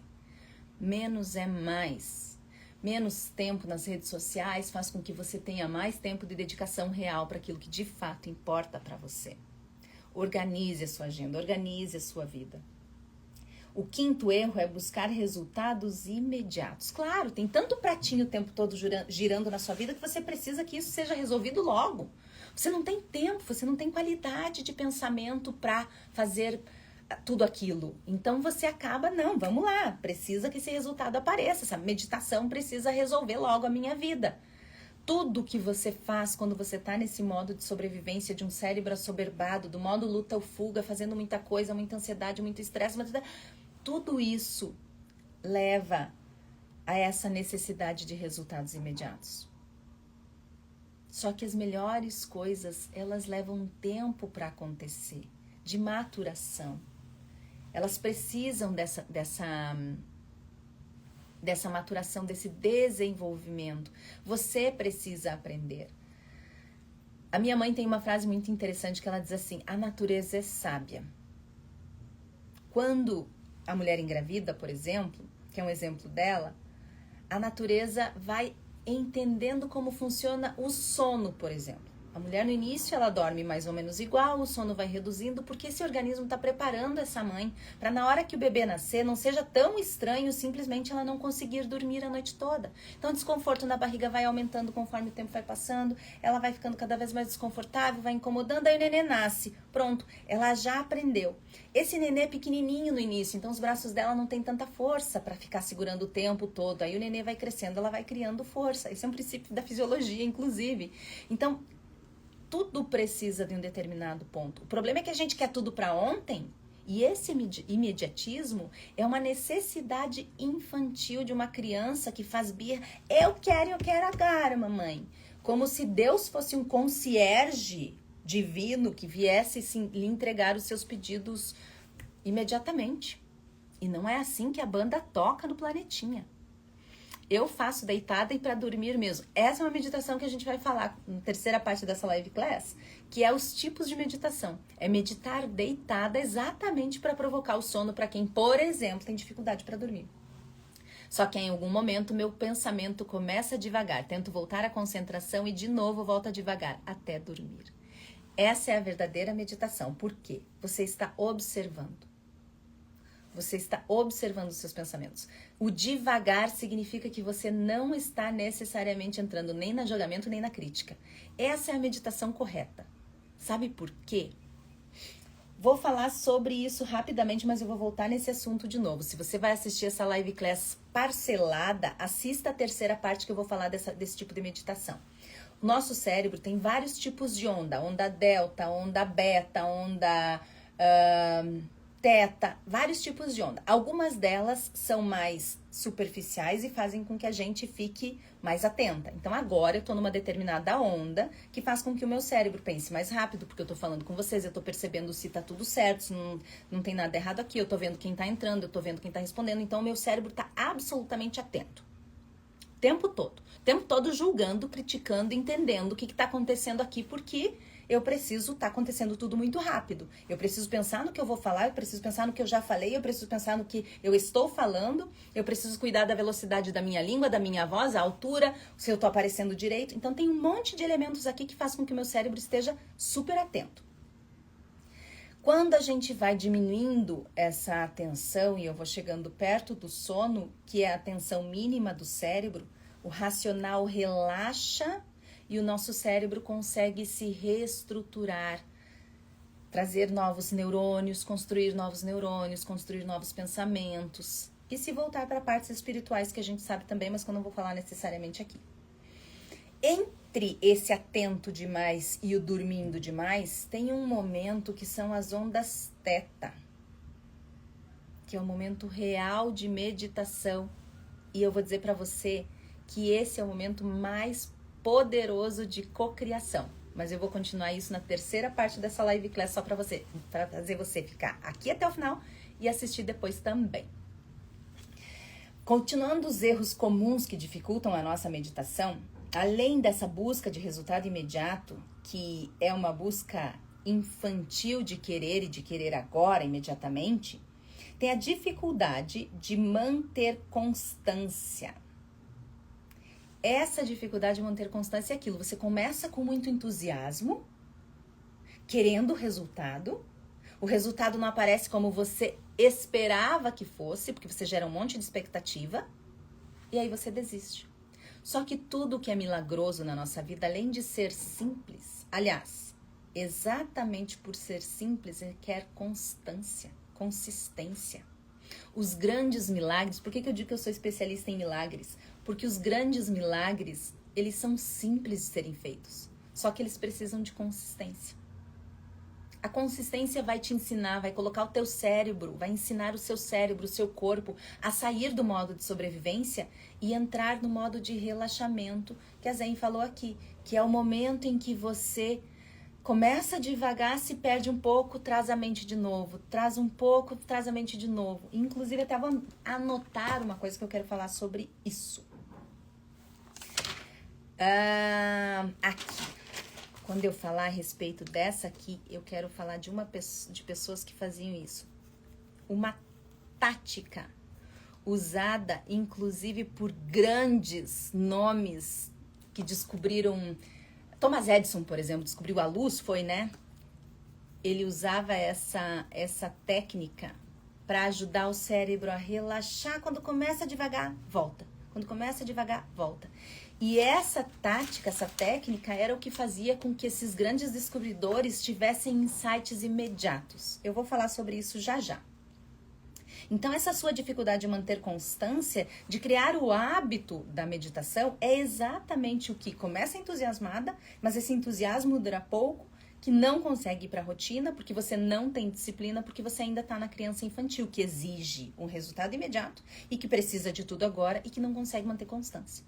Menos é mais. Menos tempo nas redes sociais faz com que você tenha mais tempo de dedicação real para aquilo que de fato importa para você. Organize a sua agenda, organize a sua vida. O quinto erro é buscar resultados imediatos. Claro, tem tanto pratinho o tempo todo girando na sua vida que você precisa que isso seja resolvido logo. Você não tem tempo, você não tem qualidade de pensamento para fazer tudo aquilo. Então você acaba, não, vamos lá, precisa que esse resultado apareça. Essa meditação precisa resolver logo a minha vida. Tudo que você faz quando você está nesse modo de sobrevivência de um cérebro assoberbado, do modo luta ou fuga, fazendo muita coisa, muita ansiedade, muito estresse, tudo isso leva a essa necessidade de resultados imediatos. Só que as melhores coisas, elas levam tempo para acontecer, de maturação. Elas precisam dessa maturação, desse desenvolvimento. Você precisa aprender. A minha mãe tem uma frase muito interessante que ela diz assim: a natureza é sábia. Quando a mulher engravida, por exemplo, que é um exemplo dela, a natureza vai entendendo como funciona o sono, por exemplo. A mulher no início ela dorme mais ou menos igual, o sono vai reduzindo, porque esse organismo está preparando essa mãe para na hora que o bebê nascer não seja tão estranho simplesmente ela não conseguir dormir a noite toda. Então o desconforto na barriga vai aumentando conforme o tempo vai passando, ela vai ficando cada vez mais desconfortável, vai incomodando, aí o nenê nasce. Pronto, ela já aprendeu. Esse nenê é pequenininho no início, então os braços dela não tem tanta força para ficar segurando o tempo todo. Aí o nenê vai crescendo, ela vai criando força. Esse é um princípio da fisiologia, inclusive. Então, tudo precisa de um determinado ponto. O problema é que a gente quer tudo para ontem, e esse imediatismo é uma necessidade infantil de uma criança que faz birra. Eu quero agora, mamãe. Como se Deus fosse um concierge divino que viesse sim, lhe entregar os seus pedidos imediatamente. E não é assim que a banda toca no planetinha. Eu faço deitada e para dormir mesmo. Essa é uma meditação que a gente vai falar na terceira parte dessa live class, que é os tipos de meditação. É meditar deitada exatamente para provocar o sono para quem, por exemplo, tem dificuldade para dormir. Só que em algum momento meu pensamento começa devagar, tento voltar à concentração e de novo volta devagar até dormir. Essa é a verdadeira meditação. Por quê? Você está observando. Você está observando os seus pensamentos. O devagar significa que você não está necessariamente entrando nem no julgamento nem na crítica. Essa é a meditação correta. Sabe por quê? Vou falar sobre isso rapidamente, mas eu vou voltar nesse assunto de novo. Se você vai assistir essa live class parcelada, assista a terceira parte que eu vou falar desse tipo de meditação. O nosso cérebro tem vários tipos de onda. Onda delta, onda beta, onda... teta, vários tipos de onda. Algumas delas são mais superficiais e fazem com que a gente fique mais atenta. Então agora eu tô numa determinada onda que faz com que o meu cérebro pense mais rápido, porque eu tô falando com vocês, eu tô percebendo se tá tudo certo, se não tem nada errado aqui, eu tô vendo quem tá entrando, eu tô vendo quem tá respondendo, então o meu cérebro tá absolutamente atento. O tempo todo julgando, criticando, entendendo o que tá acontecendo aqui, porque eu preciso estar acontecendo tudo muito rápido. Eu preciso pensar no que eu vou falar, eu preciso pensar no que eu já falei, eu preciso pensar no que eu estou falando, eu preciso cuidar da velocidade da minha língua, da minha voz, a altura, se eu estou aparecendo direito. Então tem um monte de elementos aqui que faz com que o meu cérebro esteja super atento. Quando a gente vai diminuindo essa atenção e eu vou chegando perto do sono, que é a atenção mínima do cérebro, o racional relaxa e o nosso cérebro consegue se reestruturar, trazer novos neurônios, construir novos pensamentos e se voltar para partes espirituais que a gente sabe também, mas que eu não vou falar necessariamente aqui. Entre esse atento demais e o dormindo demais, tem um momento que são as ondas teta, que é o momento real de meditação. E eu vou dizer para você que esse é o momento mais poderoso de cocriação. Mas eu vou continuar isso na terceira parte dessa live class só para fazer você ficar aqui até o final e assistir depois também. Continuando os erros comuns que dificultam a nossa meditação, além dessa busca de resultado imediato, que é uma busca infantil de querer e de querer agora, imediatamente, tem a dificuldade de manter constância. Essa dificuldade de manter constância é aquilo. Você começa com muito entusiasmo, querendo o resultado não aparece como você esperava que fosse, porque você gera um monte de expectativa, e aí você desiste. Só que tudo que é milagroso na nossa vida, além de ser simples, aliás, exatamente por ser simples, requer constância, consistência. Os grandes milagres, por que eu digo que eu sou especialista em milagres? Porque os grandes milagres, eles são simples de serem feitos, só que eles precisam de consistência. A consistência vai te ensinar, vai colocar o teu cérebro, vai ensinar o seu cérebro, o seu corpo a sair do modo de sobrevivência e entrar no modo de relaxamento, que a Zen falou aqui, que é o momento em que você começa devagar, se perde um pouco, traz a mente de novo, traz um pouco, traz a mente de novo. Inclusive, até vou anotar uma coisa que eu quero falar sobre isso. Aqui. Quando eu falar a respeito dessa aqui, eu quero falar de pessoas que faziam isso. Uma tática usada, inclusive, por grandes nomes que descobriram... Thomas Edison, por exemplo, descobriu a luz, foi, né? Ele usava essa técnica para ajudar o cérebro a relaxar. Quando começa devagar, volta. Quando começa devagar, volta. E essa tática, essa técnica era o que fazia com que esses grandes descobridores tivessem insights imediatos. Eu vou falar sobre isso já já. Então, essa sua dificuldade de manter constância, de criar o hábito da meditação, é exatamente o que começa entusiasmada, mas esse entusiasmo dura pouco, que não consegue ir para a rotina, porque você não tem disciplina, porque você ainda está na criança infantil, que exige um resultado imediato e que precisa de tudo agora e que não consegue manter constância.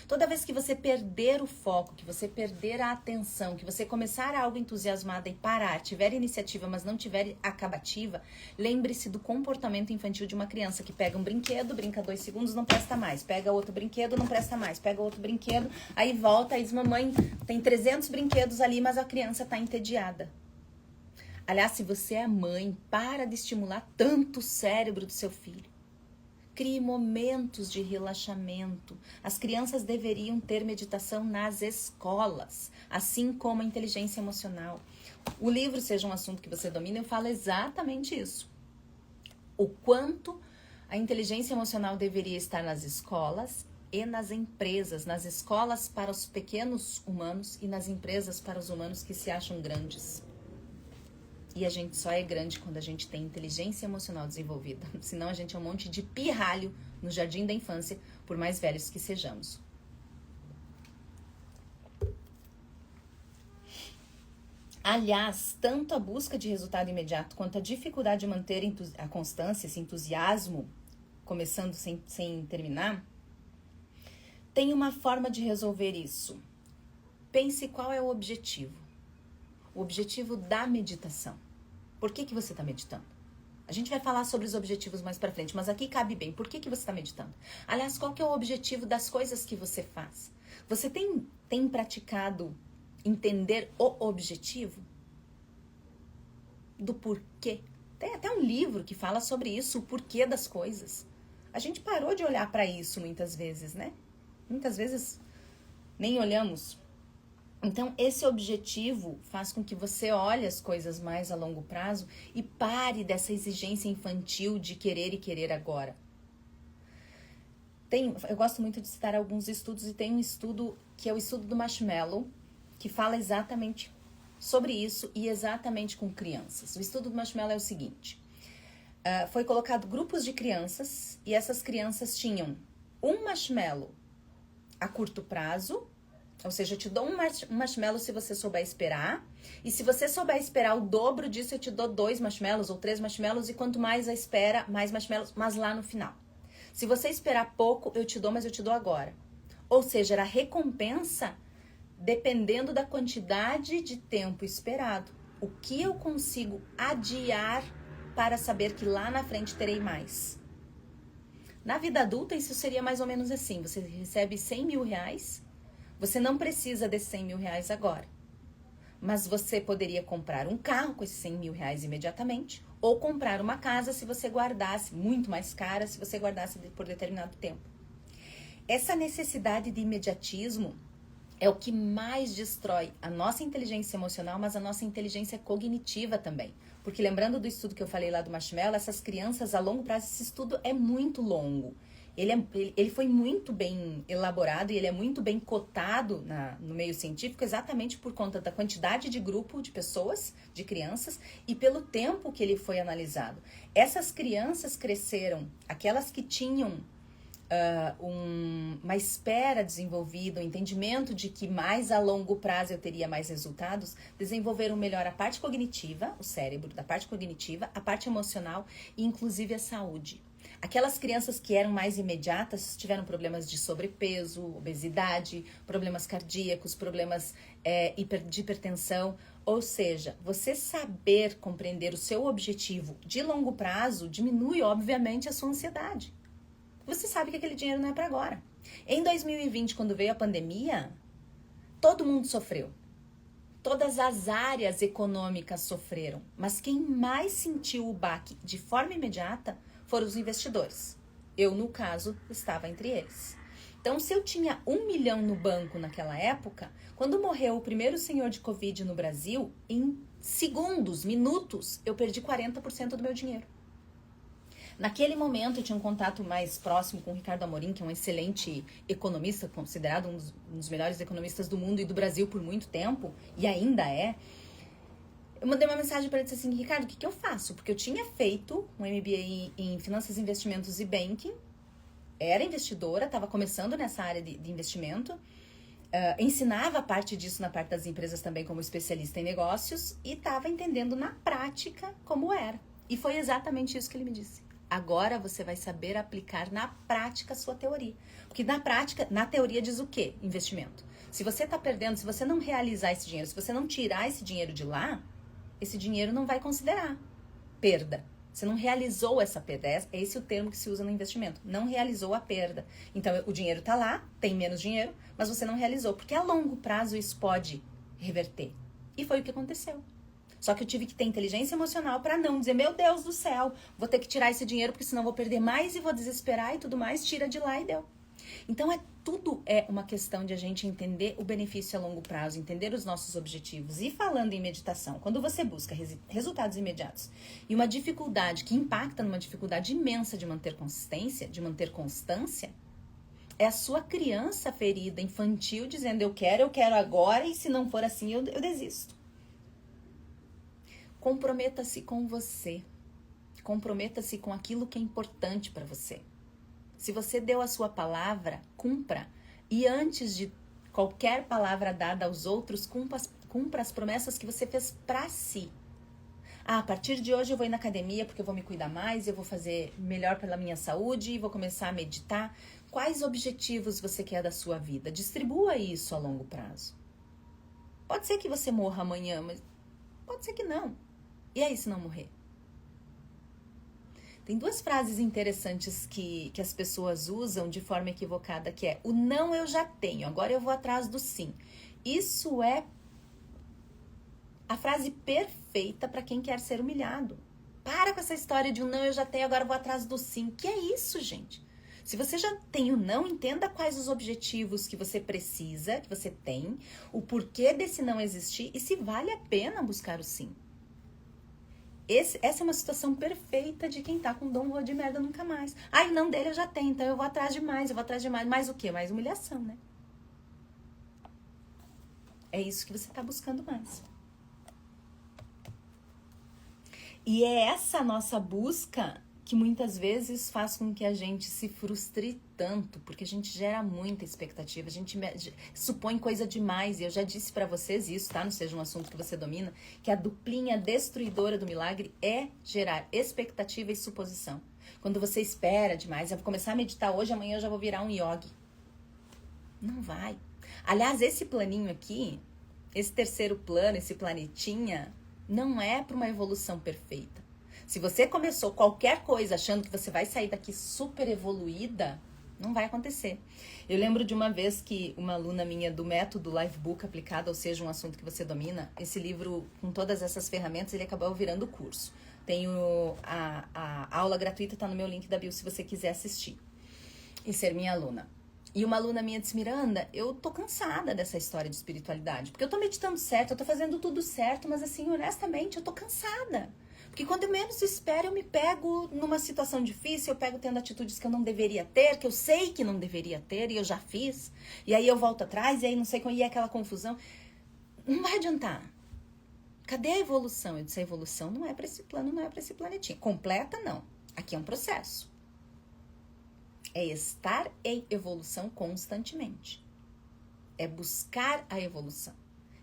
Toda vez que você perder o foco, que você perder a atenção, que você começar algo entusiasmada e parar, tiver iniciativa, mas não tiver acabativa, lembre-se do comportamento infantil de uma criança que pega um brinquedo, brinca 2 segundos, não presta mais. Pega outro brinquedo, não presta mais. Pega outro brinquedo, aí volta e diz, mamãe, tem 300 brinquedos ali, mas a criança está entediada. Aliás, se você é mãe, para de estimular tanto o cérebro do seu filho. Crie momentos de relaxamento. As crianças deveriam ter meditação nas escolas, assim como a inteligência emocional. O livro Seja um Assunto que Você Domina, eu falo exatamente isso. O quanto a inteligência emocional deveria estar nas escolas e nas empresas. Nas escolas para os pequenos humanos e nas empresas para os humanos que se acham grandes. E a gente só é grande quando a gente tem inteligência emocional desenvolvida. Senão a gente é um monte de pirralho no jardim da infância, por mais velhos que sejamos. Aliás, tanto a busca de resultado imediato quanto a dificuldade de manter a constância, esse entusiasmo, começando sem terminar, tem uma forma de resolver isso. Pense qual é o objetivo. O objetivo da meditação. Por que você está meditando? A gente vai falar sobre os objetivos mais para frente, mas aqui cabe bem. Por que você está meditando? Aliás, qual que é o objetivo das coisas que você faz? Você tem praticado entender o objetivo do porquê. Tem até um livro que fala sobre isso, o porquê das coisas. A gente parou de olhar para isso muitas vezes, né? Muitas vezes nem olhamos. Então, esse objetivo faz com que você olhe as coisas mais a longo prazo e pare dessa exigência infantil de querer e querer agora. Eu gosto muito de citar alguns estudos e tem um estudo que é o estudo do Marshmallow, que fala exatamente sobre isso e exatamente com crianças. O estudo do Marshmallow é o seguinte: foi colocado grupos de crianças e essas crianças tinham um marshmallow a curto prazo, ou seja, eu te dou um marshmallow se você souber esperar, e se você souber esperar o dobro disso, eu te dou 2 marshmallows ou 3 marshmallows, e quanto mais a espera, mais marshmallows, mas lá no final. Se você esperar pouco, eu te dou, mas eu te dou agora. Ou seja, era recompensa dependendo da quantidade de tempo esperado. O que eu consigo adiar para saber que lá na frente terei mais? Na vida adulta, isso seria mais ou menos assim. Você recebe 100 mil reais, você não precisa desses 100 mil reais agora. Mas você poderia comprar um carro com esses 100 mil reais imediatamente, ou comprar uma casa se você guardasse, muito mais cara, se você guardasse por determinado tempo. Essa necessidade de imediatismo é o que mais destrói a nossa inteligência emocional, mas a nossa inteligência cognitiva também. Porque lembrando do estudo que eu falei lá do Marshmallow, essas crianças a longo prazo, esse estudo é muito longo. Ele foi muito bem elaborado e ele é muito bem cotado no meio científico exatamente por conta da quantidade de grupo de pessoas, de crianças, e pelo tempo que ele foi analisado. Essas crianças cresceram, aquelas que tinham uma espera desenvolvida, um entendimento de que mais a longo prazo eu teria mais resultados, desenvolveram melhor a parte cognitiva, o cérebro da parte cognitiva, a parte emocional e inclusive a saúde. Aquelas crianças que eram mais imediatas tiveram problemas de sobrepeso, obesidade, problemas cardíacos, problemas de hipertensão. Ou seja, você saber compreender o seu objetivo de longo prazo diminui, obviamente, a sua ansiedade. Você sabe que aquele dinheiro não é para agora. Em 2020, quando veio a pandemia, todo mundo sofreu. Todas as áreas econômicas sofreram. Mas quem mais sentiu o baque de forma imediata foram os investidores. Eu, no caso, estava entre eles. Então, se eu tinha 1 milhão no banco naquela época, quando morreu o primeiro senhor de Covid no Brasil, em segundos, minutos, eu perdi 40% do meu dinheiro. Naquele momento, eu tinha um contato mais próximo com o Ricardo Amorim, que é um excelente economista, considerado um dos melhores economistas do mundo e do Brasil por muito tempo, e ainda é. Eu mandei uma mensagem para ele e disse assim: Ricardo, o que eu faço? Porque eu tinha feito um MBA em Finanças, Investimentos e Banking, era investidora, estava começando nessa área de investimento, ensinava parte disso na parte das empresas também como especialista em negócios e estava entendendo na prática como era. E foi exatamente isso que ele me disse. Agora você vai saber aplicar na prática a sua teoria. Porque na prática, na teoria diz o quê? Investimento. Se você está perdendo, se você não realizar esse dinheiro, se você não tirar esse dinheiro de lá, esse dinheiro não vai considerar perda. Você não realizou essa perda. É esse o termo que se usa no investimento. Não realizou a perda. Então, o dinheiro está lá, tem menos dinheiro, mas você não realizou. Porque a longo prazo isso pode reverter. E foi o que aconteceu. Só que eu tive que ter inteligência emocional para não dizer: meu Deus do céu, vou ter que tirar esse dinheiro porque senão vou perder mais e vou desesperar e tudo mais. Tira de lá e deu. Então, tudo é uma questão de a gente entender o benefício a longo prazo, entender os nossos objetivos. E falando em meditação, quando você busca resultados imediatos e uma dificuldade que impacta numa dificuldade imensa de manter consistência, de manter constância, é a sua criança ferida, infantil, dizendo: eu quero agora e se não for assim eu desisto. Comprometa-se com você. Comprometa-se com aquilo que é importante para você. Se você deu a sua palavra, cumpra. E antes de qualquer palavra dada aos outros, cumpra as promessas que você fez para si. A partir de hoje eu vou ir na academia porque eu vou me cuidar mais, eu vou fazer melhor pela minha saúde, vou começar a meditar. Quais objetivos você quer da sua vida? Distribua isso a longo prazo. Pode ser que você morra amanhã, mas pode ser que não. E aí se não morrer? Tem 2 frases interessantes que as pessoas usam de forma equivocada, que é: o não eu já tenho, agora eu vou atrás do sim. Isso é A frase perfeita para quem quer ser humilhado. Para com essa história de um não eu já tenho, agora vou atrás do sim. Que é isso, gente? Se você já tem o não, entenda quais os objetivos que você precisa, que você tem, o porquê desse não existir e se vale a pena buscar o sim. Essa é uma situação perfeita de quem tá com dom vou de merda nunca mais. Ai, não dele eu já tenho, então eu vou atrás de mais, eu vou atrás de mais. Mais o quê? Mais humilhação, né? É isso que você tá buscando mais. E é essa nossa busca que muitas vezes faz com que a gente se frustre tanto, porque a gente gera muita expectativa, a gente supõe coisa demais, e eu já disse pra vocês isso, tá? Não seja um assunto que você domina, que a duplinha destruidora do milagre é gerar expectativa e suposição. Quando você espera demais, eu vou começar a meditar hoje, amanhã eu já vou virar um yogi. Não vai. Aliás, esse planinho aqui, esse terceiro plano, esse planetinha, não é para uma evolução perfeita. Se você começou qualquer coisa achando que você vai sair daqui super evoluída, não vai acontecer. Eu lembro de uma vez que uma aluna minha do método Livebook aplicado, ou seja, um assunto que você domina, esse livro com todas essas ferramentas, ele acabou virando curso. Tenho a aula gratuita, tá no meu link da bio se você quiser assistir e ser minha aluna. E uma aluna minha disse, Miranda, eu tô cansada dessa história de espiritualidade, porque eu tô meditando certo, eu tô fazendo tudo certo, mas assim, honestamente, eu tô cansada. Porque quando eu menos espero, eu me pego numa situação difícil, eu pego tendo atitudes que eu não deveria ter, que eu sei que não deveria ter, e eu já fiz. E aí eu volto atrás, e aí não sei como, e é aquela confusão. Não vai adiantar. Cadê a evolução? Eu disse, a evolução não é pra esse plano, não é pra esse planetinha. Completa, não. Aqui é um processo. É estar em evolução constantemente. É buscar a evolução.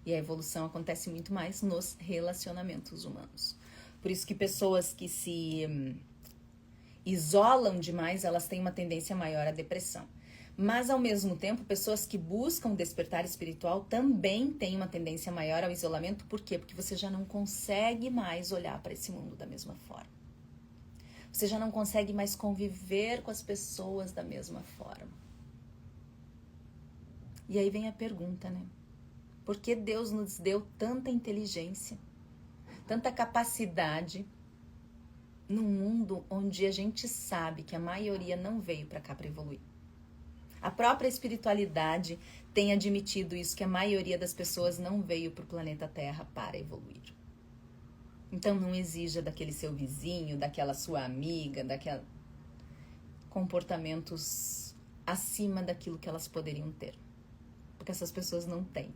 E a evolução acontece muito mais nos relacionamentos humanos. Por isso que pessoas que se isolam demais, elas têm uma tendência maior à depressão. Mas, ao mesmo tempo, pessoas que buscam despertar espiritual também têm uma tendência maior ao isolamento. Por quê? Porque você já não consegue mais olhar para esse mundo da mesma forma. Você já não consegue mais conviver com as pessoas da mesma forma. E aí vem a pergunta, né? Por que Deus nos deu tanta inteligência, tanta capacidade, num mundo onde a gente sabe que a maioria não veio para cá para evoluir? A própria espiritualidade tem admitido isso, que a maioria das pessoas não veio para o planeta Terra para evoluir. Então não exija daquele seu vizinho, daquela sua amiga, daquela comportamentos acima daquilo que elas poderiam ter. Porque essas pessoas não têm.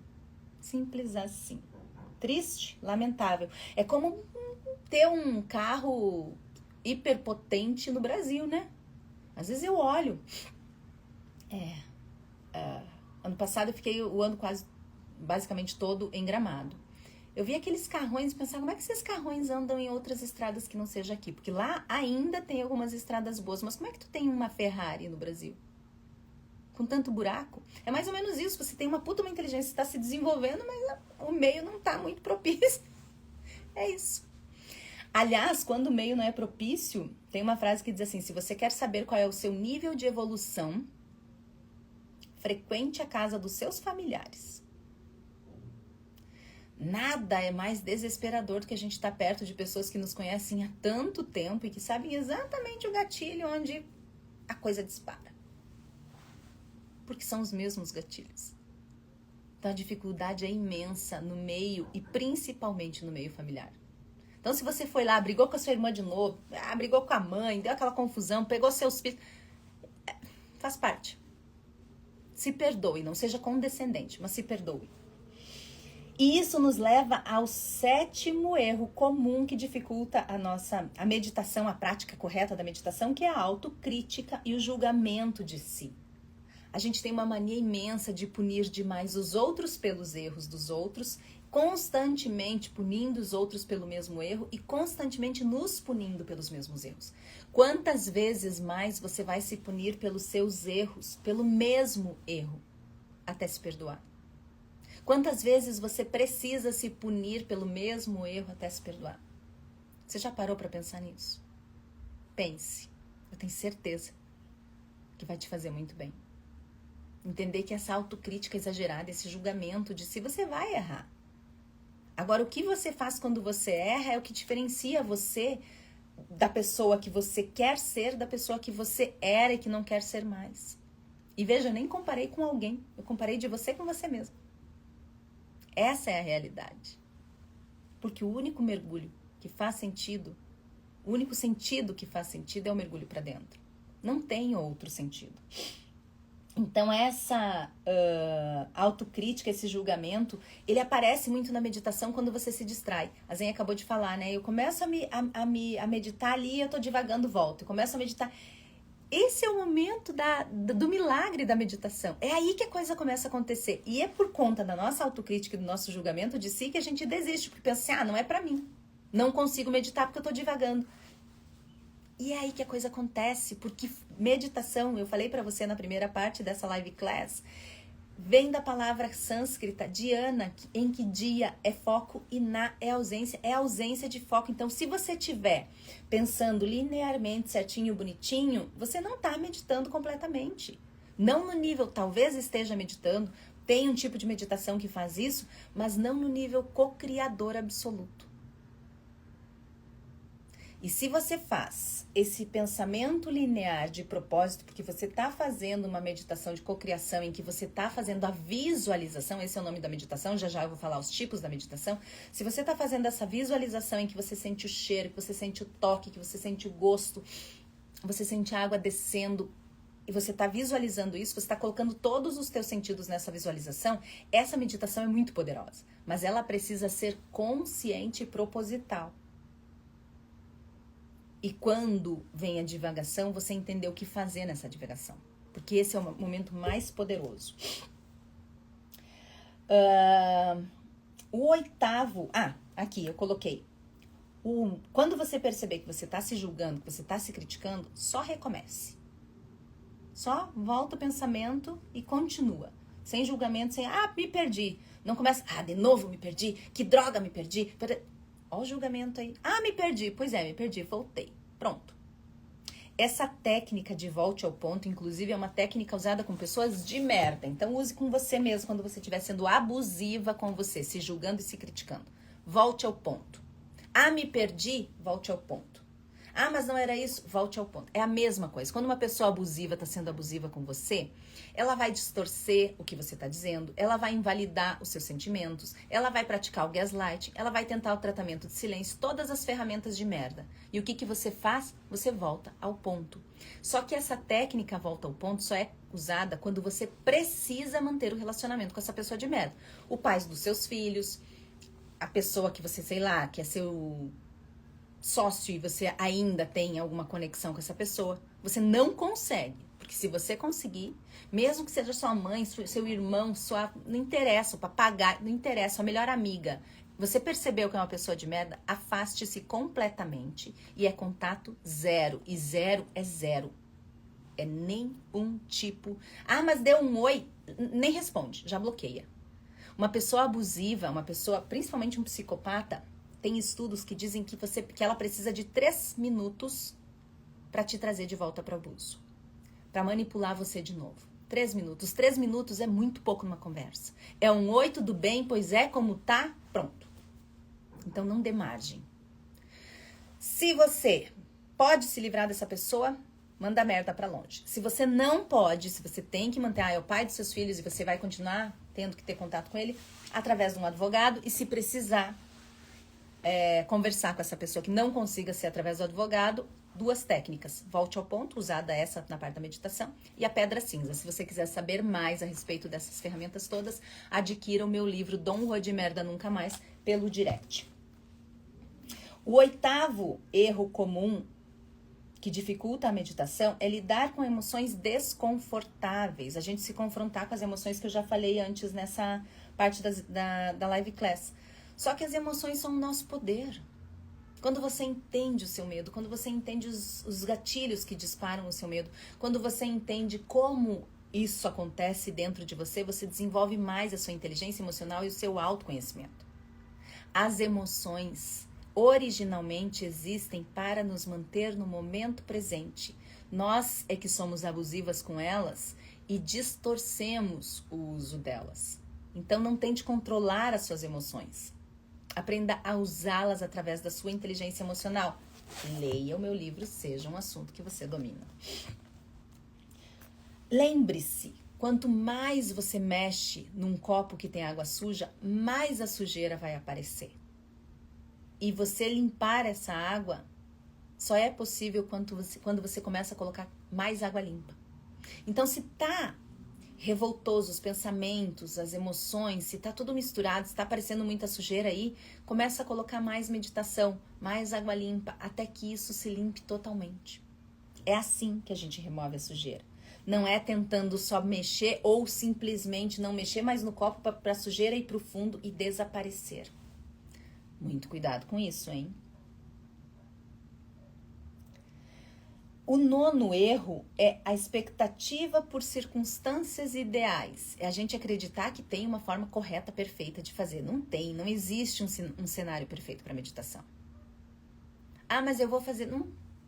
Simples assim. Triste, lamentável. É como ter um carro hiperpotente no Brasil, né? Às vezes eu olho. Ano passado eu fiquei o ano quase, basicamente todo em Gramado. Eu vi aqueles carrões e pensava, como é que esses carrões andam em outras estradas que não seja aqui? Porque lá ainda tem algumas estradas boas, mas como é que tu tem uma Ferrari no Brasil? Com tanto buraco? É mais ou menos isso, você tem uma puta uma inteligência, está se desenvolvendo, mas o meio não está muito propício. É isso. Aliás, quando o meio não é propício, tem uma frase que diz assim, se você quer saber qual é o seu nível de evolução, frequente a casa dos seus familiares. Nada é mais desesperador do que a gente estar perto de pessoas que nos conhecem há tanto tempo e que sabem exatamente o gatilho onde a coisa dispara. Porque são os mesmos gatilhos. Então a dificuldade é imensa no meio e principalmente no meio familiar. Então se você foi lá, brigou com a sua irmã de novo, brigou com a mãe, deu aquela confusão, pegou seus filhos, faz parte. Se perdoe, não seja condescendente, mas se perdoe. E isso nos leva ao 7º erro comum que dificulta a meditação, a prática correta da meditação, que é a autocrítica e o julgamento de si. A gente tem uma mania imensa de punir demais os outros pelos erros dos outros, constantemente punindo os outros pelo mesmo erro e constantemente nos punindo pelos mesmos erros. Quantas vezes mais você vai se punir pelos seus erros, pelo mesmo erro, até se perdoar? Quantas vezes você precisa se punir pelo mesmo erro até se perdoar? Você já parou para pensar nisso? Pense. Eu tenho certeza que vai te fazer muito bem. Entender que essa autocrítica exagerada, esse julgamento de si, você vai errar. Agora, o que você faz quando você erra é o que diferencia você da pessoa que você quer ser, da pessoa que você era e que não quer ser mais. E veja, eu nem comparei com alguém, eu comparei de você com você mesmo. Essa é a realidade. Porque o único mergulho que faz sentido, o único sentido que faz sentido é o mergulho para dentro. Não tem outro sentido. Então essa autocrítica, esse julgamento, ele aparece muito na meditação quando você se distrai. A Zen acabou de falar, né? Eu começo a meditar ali, eu tô divagando, volto. Eu começo a meditar. Esse é o momento do milagre da meditação. É aí que a coisa começa a acontecer. E é por conta da nossa autocrítica e do nosso julgamento de si que a gente desiste. Porque pensa assim, não é pra mim. Não consigo meditar porque eu tô divagando. E é aí que a coisa acontece, porque meditação, eu falei pra você na primeira parte dessa live class, vem da palavra sânscrita, dhyana, em que dia é foco e na é ausência de foco. Então, se você estiver pensando linearmente, certinho, bonitinho, você não está meditando completamente. Não no nível, talvez esteja meditando, tem um tipo de meditação que faz isso, mas não no nível co-criador absoluto. E se você faz esse pensamento linear de propósito, porque você está fazendo uma meditação de cocriação em que você está fazendo a visualização, esse é o nome da meditação, já eu vou falar os tipos da meditação. Se você está fazendo essa visualização em que você sente o cheiro, que você sente o toque, que você sente o gosto, você sente a água descendo, e você está visualizando isso, você está colocando todos os teus sentidos nessa visualização, essa meditação é muito poderosa, mas ela precisa ser consciente e proposital. E quando vem a divagação, você entender o que fazer nessa divagação. Porque esse é o momento mais poderoso. O oitavo... aqui eu coloquei. Quando você perceber que você está se julgando, que você está se criticando, só recomece. Só volta o pensamento e continua. Sem julgamento, sem... me perdi. Não começa... de novo me perdi. Que droga, me perdi. Olha o julgamento aí. Me perdi. Pois é, me perdi. Voltei. Pronto. Essa técnica de volte ao ponto, inclusive, é uma técnica usada com pessoas de merda. Então, use com você mesmo quando você estiver sendo abusiva com você, se julgando e se criticando. Volte ao ponto. Me perdi. Volte ao ponto. Mas não era isso? Volte ao ponto. É a mesma coisa. Quando uma pessoa abusiva está sendo abusiva com você, ela vai distorcer o que você está dizendo, ela vai invalidar os seus sentimentos, ela vai praticar o gaslighting, ela vai tentar o tratamento de silêncio, todas as ferramentas de merda. E o que você faz? Você volta ao ponto. Só que essa técnica volta ao ponto só é usada quando você precisa manter o relacionamento com essa pessoa de merda. O pai dos seus filhos, a pessoa que você, que é seu sócio e você ainda tem alguma conexão com essa pessoa, você não consegue. Porque se você conseguir, mesmo que seja sua mãe, seu irmão, não interessa, o papagaio, não interessa, sua melhor amiga, você percebeu que é uma pessoa de merda, afaste-se completamente e é contato zero. E zero é zero. É nenhum tipo... mas deu um oi, nem responde, já bloqueia. Uma pessoa abusiva, uma pessoa, principalmente um psicopata, tem estudos que dizem que ela precisa de 3 minutos para te trazer de volta para o abuso. Para manipular você de novo. 3 minutos. 3 minutos é muito pouco numa conversa. É um oi, tudo bem, pois é, como tá? Pronto. Então não dê margem. Se você pode se livrar dessa pessoa, manda a merda pra longe. Se você não pode, se você tem que manter, é o pai dos seus filhos e você vai continuar tendo que ter contato com ele, através de um advogado, e se precisar conversar com essa pessoa que não consiga ser através do advogado, 2 técnicas. Volte ao ponto, usada essa na parte da meditação, e a pedra cinza. Se você quiser saber mais a respeito dessas ferramentas todas, adquira o meu livro Don't Rua de Merda Nunca Mais pelo direct. O 8º erro comum que dificulta a meditação é lidar com emoções desconfortáveis. A gente se confrontar com as emoções que eu já falei antes nessa parte da live class. Só que as emoções são o nosso poder. Quando você entende o seu medo, quando você entende os gatilhos que disparam o seu medo, quando você entende como isso acontece dentro de você, você desenvolve mais a sua inteligência emocional e o seu autoconhecimento. As emoções originalmente existem para nos manter no momento presente. Nós é que somos abusivas com elas e distorcemos o uso delas. Então não tente controlar as suas emoções. Aprenda a usá-las através da sua inteligência emocional. Leia o meu livro, seja um assunto que você domina. Lembre-se, quanto mais você mexe num copo que tem água suja, mais a sujeira vai aparecer. E você limpar essa água só é possível quando você começa a colocar mais água limpa. Então, se tá revoltoso os pensamentos, as emoções, se tá tudo misturado, se tá aparecendo muita sujeira aí, começa a colocar mais meditação, mais água limpa, até que isso se limpe totalmente. É assim que a gente remove a sujeira. Não é tentando só mexer ou simplesmente não mexer mais no copo para a sujeira ir pro fundo e desaparecer. Muito cuidado com isso, hein? O 9º erro é a expectativa por circunstâncias ideais. É a gente acreditar que tem uma forma correta, perfeita de fazer. Não tem, não existe um cenário perfeito para meditação. Ah, mas eu vou fazer...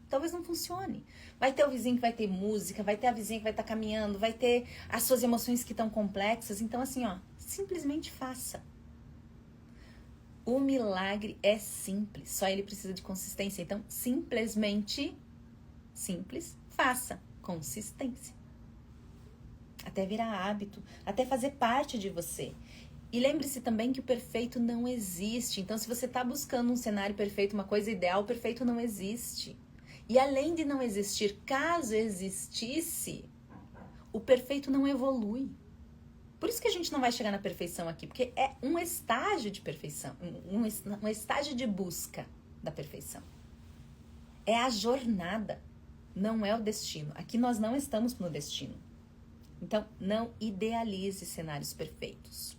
Talvez não funcione. Vai ter o vizinho que vai ter música, vai ter a vizinha que vai estar caminhando, vai ter as suas emoções que estão complexas. Então, assim, simplesmente faça. O milagre é simples, só ele precisa de consistência. Então, simplesmente... Simples, faça, consistência. Até virar hábito, até fazer parte de você. E lembre-se também que o perfeito não existe. Então, se você está buscando um cenário perfeito, uma coisa ideal, o perfeito não existe. E além de não existir, caso existisse, o perfeito não evolui. Por isso que a gente não vai chegar na perfeição aqui, porque é um estágio de perfeição, um estágio de busca da perfeição. É a jornada. Não é o destino. Aqui nós não estamos no destino. Então, não idealize cenários perfeitos.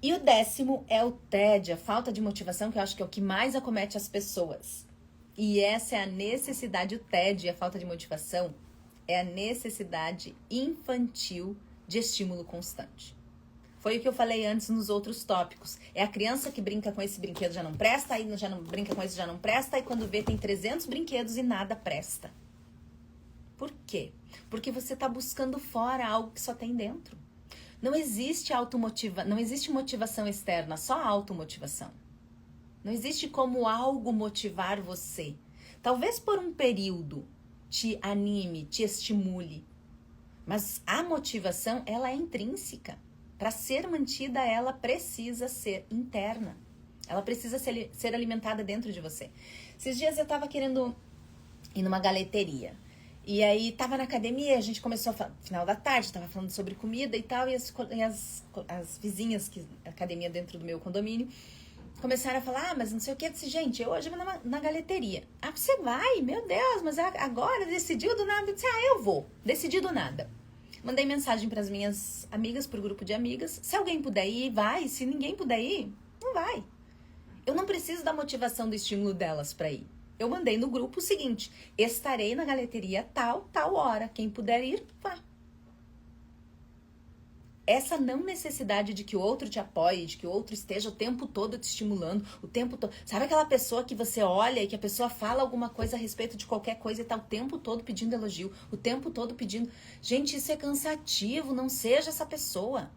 E o 10º é o tédio, a falta de motivação, que eu acho que é o que mais acomete as pessoas. E essa é a necessidade, o tédio e a falta de motivação, é a necessidade infantil de estímulo constante. Foi o que eu falei antes nos outros tópicos. É a criança que brinca com esse brinquedo já não presta, aí já não brinca com esse já não presta, e quando vê tem 300 brinquedos e nada presta. Por quê? Porque você está buscando fora algo que só tem dentro. Não existe não existe motivação externa, só automotivação. Não existe como algo motivar você. Talvez por um período te anime, te estimule. Mas a motivação, ela é intrínseca. Para ser mantida, ela precisa ser interna. Ela precisa ser alimentada dentro de você. Esses dias eu estava querendo ir numa galeteria. E aí estava na academia, a gente começou final da tarde, estava falando sobre comida e tal. E as vizinhas, a academia dentro do meu condomínio, começaram a falar, mas não sei o que. Eu disse, gente, eu hoje vou na galeteria. Ah, você vai? Meu Deus, mas agora decidiu do nada? Eu disse, eu vou. Decidi do nada. Mandei mensagem para as minhas amigas, pro grupo de amigas. Se alguém puder ir, vai. Se ninguém puder ir, não vai. Eu não preciso da motivação, do estímulo delas para ir. Eu mandei no grupo o seguinte: estarei na galeteria tal hora. Quem puder ir, vá. Essa não necessidade de que o outro te apoie, de que o outro esteja o tempo todo te estimulando, o tempo todo. Sabe aquela pessoa que você olha e que a pessoa fala alguma coisa a respeito de qualquer coisa e tá o tempo todo pedindo elogio, o tempo todo pedindo. Gente, isso é cansativo, não seja essa pessoa.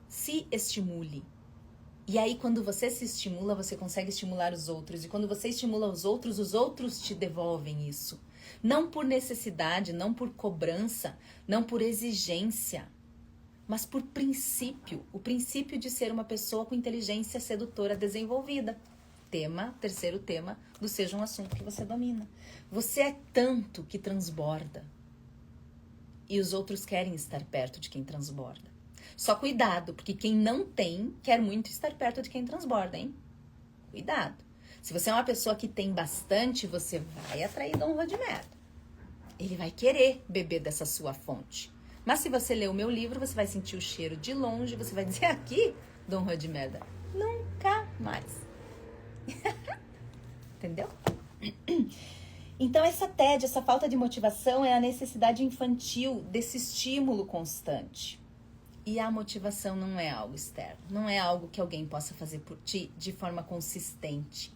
Se estimule. E aí, quando você se estimula, você consegue estimular os outros. E quando você estimula os outros te devolvem isso. Não por necessidade, não por cobrança, não por exigência, mas por princípio, o princípio de ser uma pessoa com inteligência sedutora desenvolvida. Terceiro tema do Seja um Assunto que você domina. Você é tanto que transborda. E os outros querem estar perto de quem transborda. Só cuidado, porque quem não tem quer muito estar perto de quem transborda, hein? Cuidado. Se você é uma pessoa que tem bastante, você vai atrair Dom Juan de Merda. Ele vai querer beber dessa sua fonte. Mas se você ler o meu livro, você vai sentir o cheiro de longe, você vai dizer aqui, Dom Juan de Merda, nunca mais. Entendeu? Então essa tédio, essa falta de motivação é a necessidade infantil desse estímulo constante. E a motivação não é algo externo, não é algo que alguém possa fazer por ti de forma consistente.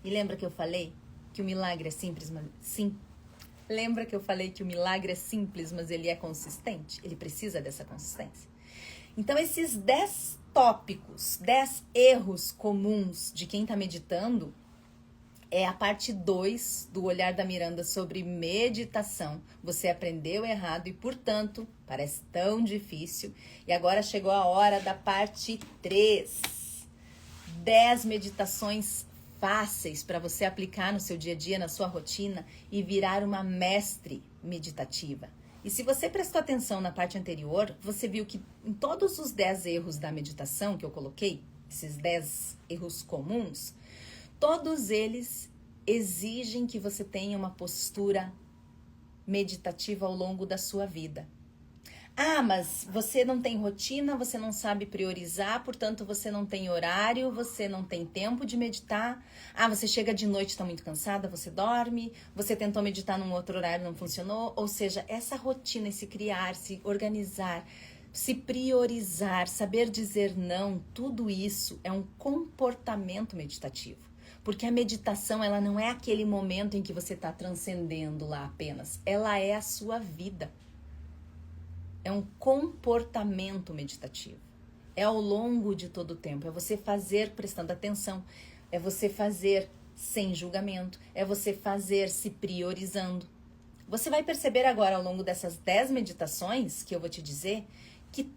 E lembra que eu falei que o milagre é simples, mas Lembra que eu falei que o milagre é simples, mas ele é consistente? Ele precisa dessa consistência. Então, esses 10 tópicos, 10 erros comuns de quem está meditando, é a parte 2 do Olhar da Miranda sobre meditação. Você aprendeu errado e, portanto, parece tão difícil. E agora chegou a hora da parte 3. 10 meditações fáceis para você aplicar no seu dia a dia, na sua rotina e virar uma mestre meditativa. E se você prestou atenção na parte anterior, você viu que em todos os 10 erros da meditação que eu coloquei, esses 10 erros comuns, todos eles exigem que você tenha uma postura meditativa ao longo da sua vida. Ah, mas você não tem rotina, você não sabe priorizar, portanto você não tem horário, você não tem tempo de meditar. Ah, você chega de noite, está muito cansada, você dorme, você tentou meditar num outro horário, não funcionou. Ou seja, essa rotina, esse criar, se organizar, se priorizar, saber dizer não, tudo isso é um comportamento meditativo. Porque a meditação, ela não é aquele momento em que você está transcendendo lá apenas. Ela é a sua vida. É um comportamento meditativo. É ao longo de todo o tempo. É você fazer prestando atenção. É você fazer sem julgamento. É você fazer se priorizando. Você vai perceber agora, ao longo dessas 10 meditações que eu vou te dizer, que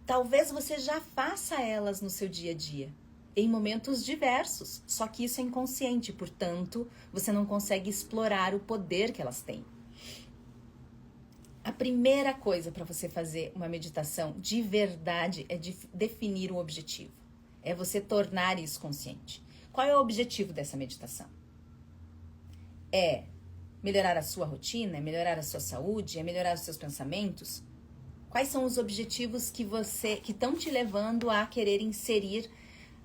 talvez você já faça elas no seu dia a dia, em momentos diversos. Só que isso é inconsciente, portanto, você não consegue explorar o poder que elas têm. A primeira coisa para você fazer uma meditação de verdade é definir um objetivo. É você tornar isso consciente. Qual é o objetivo dessa meditação? É melhorar a sua rotina? É melhorar a sua saúde? É melhorar os seus pensamentos? Quais são os objetivos que estão te levando a querer inserir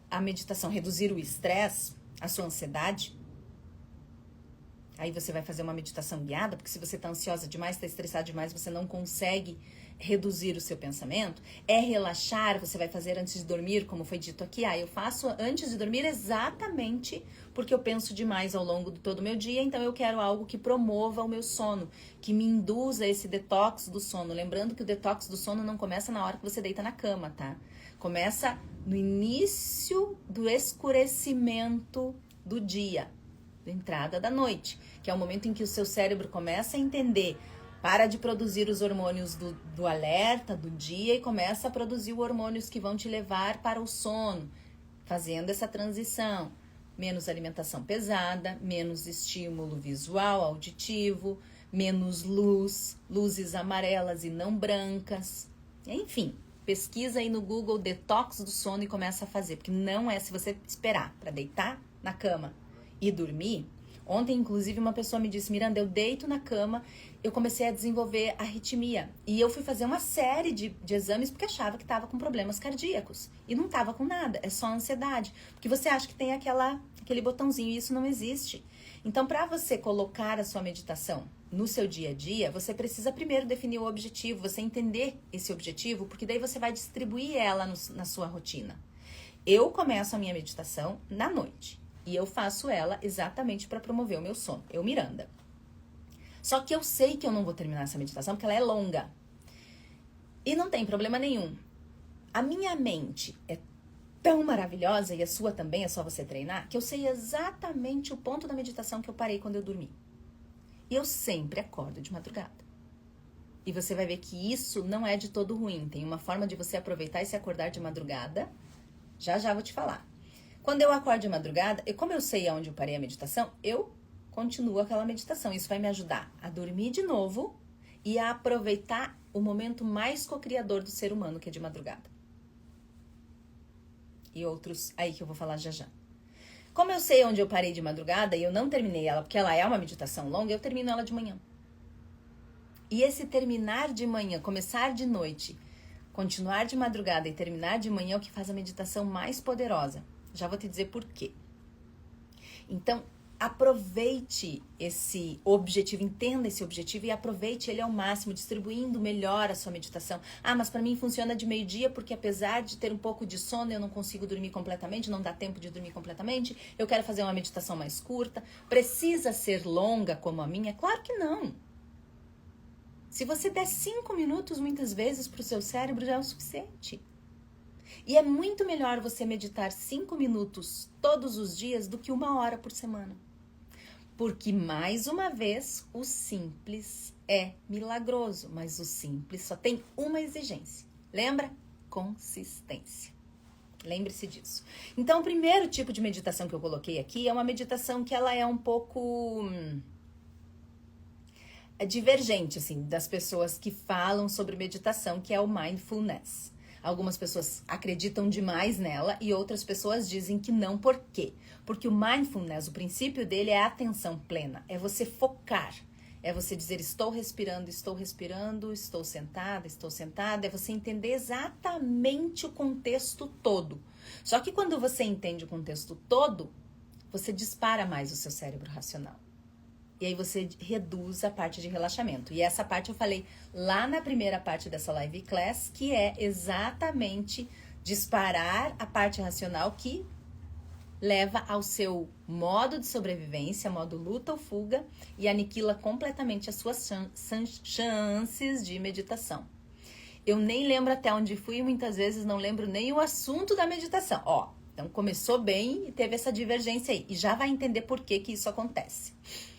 a meditação? Reduzir o estresse, a sua ansiedade? Aí você vai fazer uma meditação guiada, porque se você está ansiosa demais, está estressada demais, você não consegue reduzir o seu pensamento. É relaxar, você vai fazer antes de dormir, como foi dito aqui. Eu faço antes de dormir exatamente porque eu penso demais ao longo de todo o meu dia, então eu quero algo que promova o meu sono, que me induza esse detox do sono. Lembrando que o detox do sono não começa na hora que você deita na cama, tá? Começa no início do escurecimento do dia, da entrada da noite, que é o momento em que o seu cérebro começa a entender, para de produzir os hormônios do alerta, do dia, e começa a produzir os hormônios que vão te levar para o sono, fazendo essa transição. Menos alimentação pesada, menos estímulo visual, auditivo, menos luzes amarelas e não brancas. Enfim, pesquisa aí no Google detox do sono e começa a fazer, porque não é se você esperar para deitar na cama e dormir. Ontem, inclusive, uma pessoa me disse: Miranda, eu deito na cama, eu comecei a desenvolver arritmia. E eu fui fazer uma série de exames porque achava que estava com problemas cardíacos. E não estava com nada, é só ansiedade. Porque você acha que tem aquele botãozinho e isso não existe. Então, para você colocar a sua meditação no seu dia a dia, você precisa primeiro definir o objetivo, você entender esse objetivo, porque daí você vai distribuir ela na sua rotina. Eu começo a minha meditação na noite. E eu faço ela exatamente para promover o meu sono. Eu, Miranda. Só que eu sei que eu não vou terminar essa meditação porque ela é longa. E não tem problema nenhum. A minha mente é tão maravilhosa, e a sua também, é só você treinar, que eu sei exatamente o ponto da meditação que eu parei quando eu dormi. E eu sempre acordo de madrugada. E você vai ver que isso não é de todo ruim. Tem uma forma de você aproveitar e se acordar de madrugada. Já vou te falar. Quando eu acordo de madrugada, como eu sei aonde eu parei a meditação, eu continuo aquela meditação. Isso vai me ajudar a dormir de novo e a aproveitar o momento mais co-criador do ser humano, que é de madrugada. E outros aí que eu vou falar já. Como eu sei onde eu parei de madrugada e eu não terminei ela, porque ela é uma meditação longa, eu termino ela de manhã. E esse terminar de manhã, começar de noite, continuar de madrugada e terminar de manhã é o que faz a meditação mais poderosa. Já vou te dizer por quê. Então, aproveite esse objetivo, entenda esse objetivo e aproveite ele ao máximo, distribuindo melhor a sua meditação. Mas para mim funciona de meio-dia porque apesar de ter um pouco de sono, eu não consigo dormir completamente, não dá tempo de dormir completamente, eu quero fazer uma meditação mais curta. Precisa ser longa como a minha? Claro que não. Se você der 5 minutos muitas vezes para o seu cérebro, já é o suficiente. E é muito melhor você meditar 5 minutos todos os dias do que 1 hora por semana. Porque, mais uma vez, o simples é milagroso, mas o simples só tem uma exigência. Lembra? Consistência. Lembre-se disso. Então, o primeiro tipo de meditação que eu coloquei aqui é uma meditação que ela é um pouco divergente, assim, das pessoas que falam sobre meditação, que é o mindfulness. Algumas pessoas acreditam demais nela e outras pessoas dizem que não. Por quê? Porque o mindfulness, o princípio dele é a atenção plena, é você focar, é você dizer estou respirando, estou sentada, é você entender exatamente o contexto todo. Só que quando você entende o contexto todo, você dispara mais o seu cérebro racional. E aí você reduz a parte de relaxamento. E essa parte eu falei lá na primeira parte dessa live class, que é exatamente disparar a parte racional que leva ao seu modo de sobrevivência, modo luta ou fuga, e aniquila completamente as suas chances de meditação. Eu nem lembro até onde fui e muitas vezes não lembro nem o assunto da meditação. Ó, então começou bem e teve essa divergência aí. E já vai entender por que isso acontece.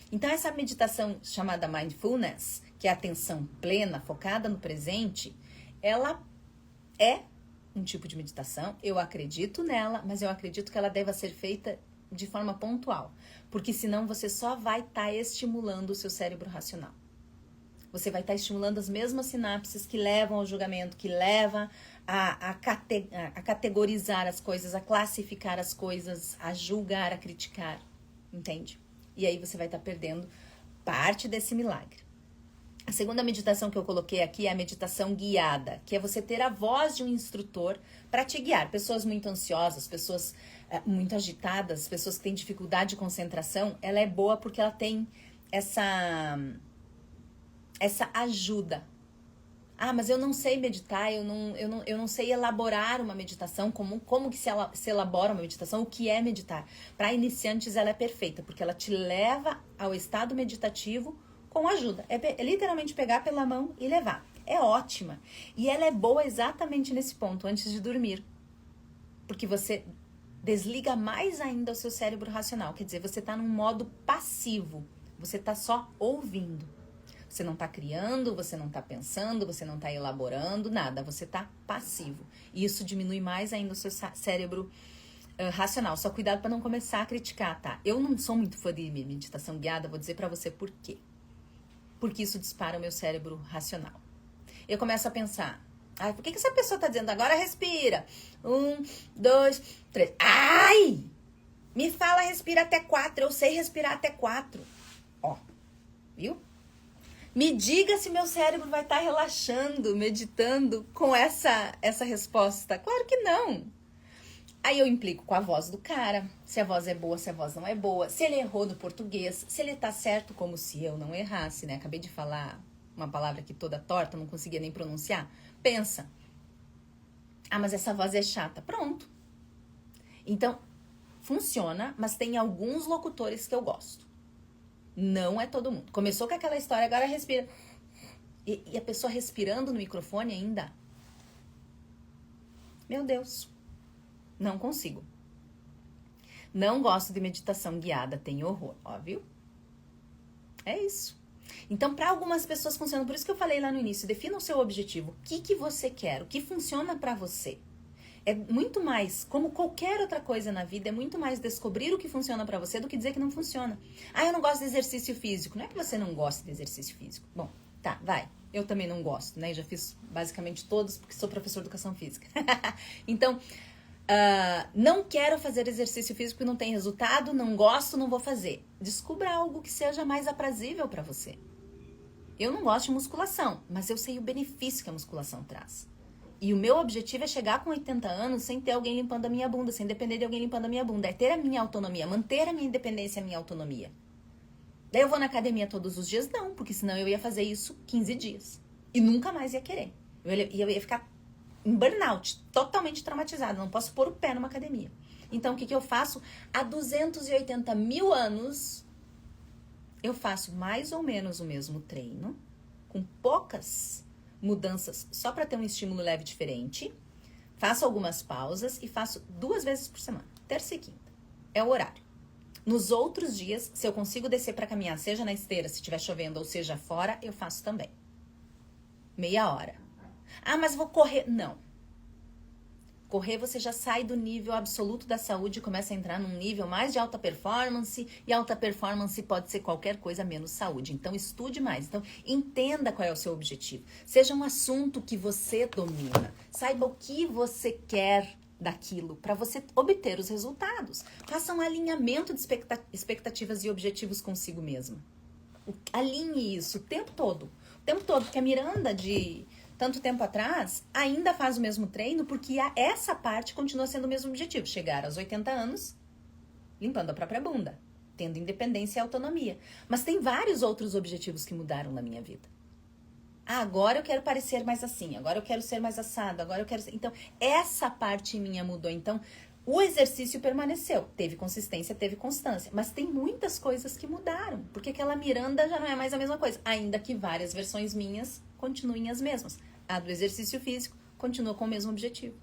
Então, essa meditação chamada mindfulness, que é a atenção plena, focada no presente, ela é um tipo de meditação. Eu acredito nela, mas eu acredito que ela deva ser feita de forma pontual. Porque senão você só vai estar estimulando o seu cérebro racional. Você vai estar estimulando as mesmas sinapses que levam ao julgamento, que levam a categorizar as coisas, a classificar as coisas, a julgar, a criticar. Entende? E aí você vai estar perdendo parte desse milagre. A segunda meditação que eu coloquei aqui é a meditação guiada, que é você ter a voz de um instrutor para te guiar. Pessoas muito ansiosas, pessoas muito agitadas, pessoas que têm dificuldade de concentração, ela é boa porque ela tem essa ajuda. Ah, mas eu não sei meditar, eu não sei elaborar uma meditação, como que se elabora uma meditação, o que é meditar. Para iniciantes ela é perfeita, porque ela te leva ao estado meditativo com ajuda. É literalmente pegar pela mão e levar. É ótima. E ela é boa exatamente nesse ponto, antes de dormir. Porque você desliga mais ainda o seu cérebro racional. Quer dizer, você está num modo passivo. Você está só ouvindo. Você não está criando, você não está pensando, você não está elaborando, nada. Você está passivo. E isso diminui mais ainda o seu cérebro racional. Só cuidado para não começar a criticar, tá? Eu não sou muito fã de meditação guiada, vou dizer para você por quê. Porque isso dispara o meu cérebro racional. Eu começo a pensar, por que essa pessoa está dizendo agora respira? 1, 2, 3. Ai! Me fala respira até 4, eu sei respirar até 4. Ó, viu? Me diga se meu cérebro vai estar relaxando, meditando com essa resposta. Claro que não. Aí eu implico com a voz do cara, se a voz é boa, se a voz não é boa, se ele errou no português, se ele tá certo como se eu não errasse, né? Acabei de falar uma palavra aqui toda torta, não conseguia nem pronunciar. Pensa. Mas essa voz é chata. Pronto. Então, funciona, mas tem alguns locutores que eu gosto. Não é todo mundo. Começou com aquela história, agora respira. E a pessoa respirando no microfone ainda. Meu Deus. Não consigo. Não gosto de meditação guiada, tenho horror, ó, viu? É isso. Então, para algumas pessoas funciona. Por isso que eu falei lá no início, defina o seu objetivo. O que você quer? O que funciona para você? É muito mais, como qualquer outra coisa na vida, é muito mais descobrir o que funciona pra você do que dizer que não funciona. Eu não gosto de exercício físico. Não é que você não gosta de exercício físico. Bom, tá, vai. Eu também não gosto, né? Já fiz basicamente todos porque sou professor de educação física. Então, não quero fazer exercício físico e não tem resultado, não gosto, não vou fazer. Descubra algo que seja mais aprazível pra você. Eu não gosto de musculação, mas eu sei o benefício que a musculação traz. E o meu objetivo é chegar com 80 anos sem ter alguém limpando a minha bunda, sem depender de alguém limpando a minha bunda. É ter a minha autonomia, manter a minha independência, a minha autonomia. Daí eu vou na academia todos os dias? Não, porque senão eu ia fazer isso 15 dias. E nunca mais ia querer. Eu ia ficar em burnout, totalmente traumatizada. Não posso pôr o pé numa academia. Então, o que eu faço? Há 280 mil anos, eu faço mais ou menos o mesmo treino, com poucas mudanças só para ter um estímulo leve diferente, Faço algumas pausas e faço 2 vezes por semana, terça e quinta. É o horário. Nos outros dias, se eu consigo descer para caminhar, seja na esteira, se estiver chovendo, ou seja fora, eu faço também. Meia hora. Ah, mas vou correr. Não. Correr, você já sai do nível absoluto da saúde e começa a entrar num nível mais de alta performance, e alta performance pode ser qualquer coisa menos saúde. Então, estude mais. Então, entenda qual é o seu objetivo. Seja um assunto que você domina. Saiba o que você quer daquilo para você obter os resultados. Faça um alinhamento de expectativas e objetivos consigo mesmo. Alinhe isso o tempo todo. O tempo todo, porque a Miranda de tanto tempo atrás ainda faz o mesmo treino, porque essa parte continua sendo o mesmo objetivo. Chegar aos 80 anos limpando a própria bunda, tendo independência e autonomia. Mas tem vários outros objetivos que mudaram na minha vida. Ah, agora eu quero parecer mais assim, agora eu quero ser mais assado, agora eu quero ser... Então, essa parte minha mudou. Então, o exercício permaneceu. Teve consistência, teve constância. Mas tem muitas coisas que mudaram. Porque aquela Miranda já não é mais a mesma coisa. Ainda que várias versões minhas continuem as mesmas. A do exercício físico continua com o mesmo objetivo.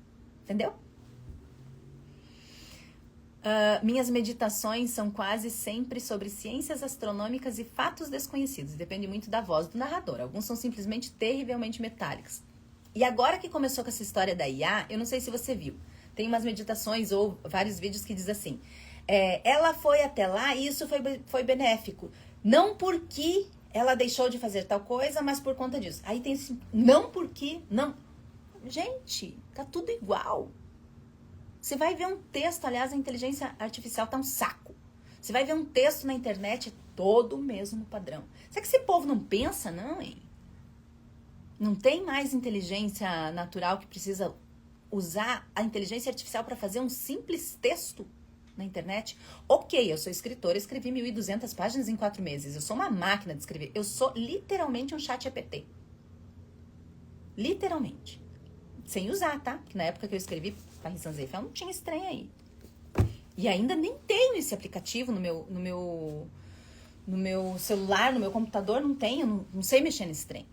Entendeu? Minhas meditações são quase sempre sobre ciências astronômicas e fatos desconhecidos. Depende muito da voz do narrador. Alguns são simplesmente terrivelmente metálicos. E agora que começou com essa história da IA, eu não sei se você viu. Tem umas meditações ou vários vídeos que diz assim, ela foi até lá e isso foi benéfico. Não porque ela deixou de fazer tal coisa, mas por conta disso. Aí tem assim, não porque, não. Gente, tá tudo igual. Você vai ver um texto, aliás, a inteligência artificial tá um saco. Você vai ver um texto na internet, todo o mesmo padrão. Será que esse povo não pensa, não, hein? Não tem mais inteligência natural que precisa usar a inteligência artificial para fazer um simples texto na internet? Ok, eu sou escritora, escrevi 1.200 páginas em 4 meses. Eu sou uma máquina de escrever. Eu sou literalmente um chat GPT. Literalmente. Sem usar, tá? Porque na época que eu escrevi Paris Saint-Germain, não tinha esse trem aí. E ainda nem tenho esse aplicativo no meu celular, no meu computador, não tenho, não sei mexer nesse trem.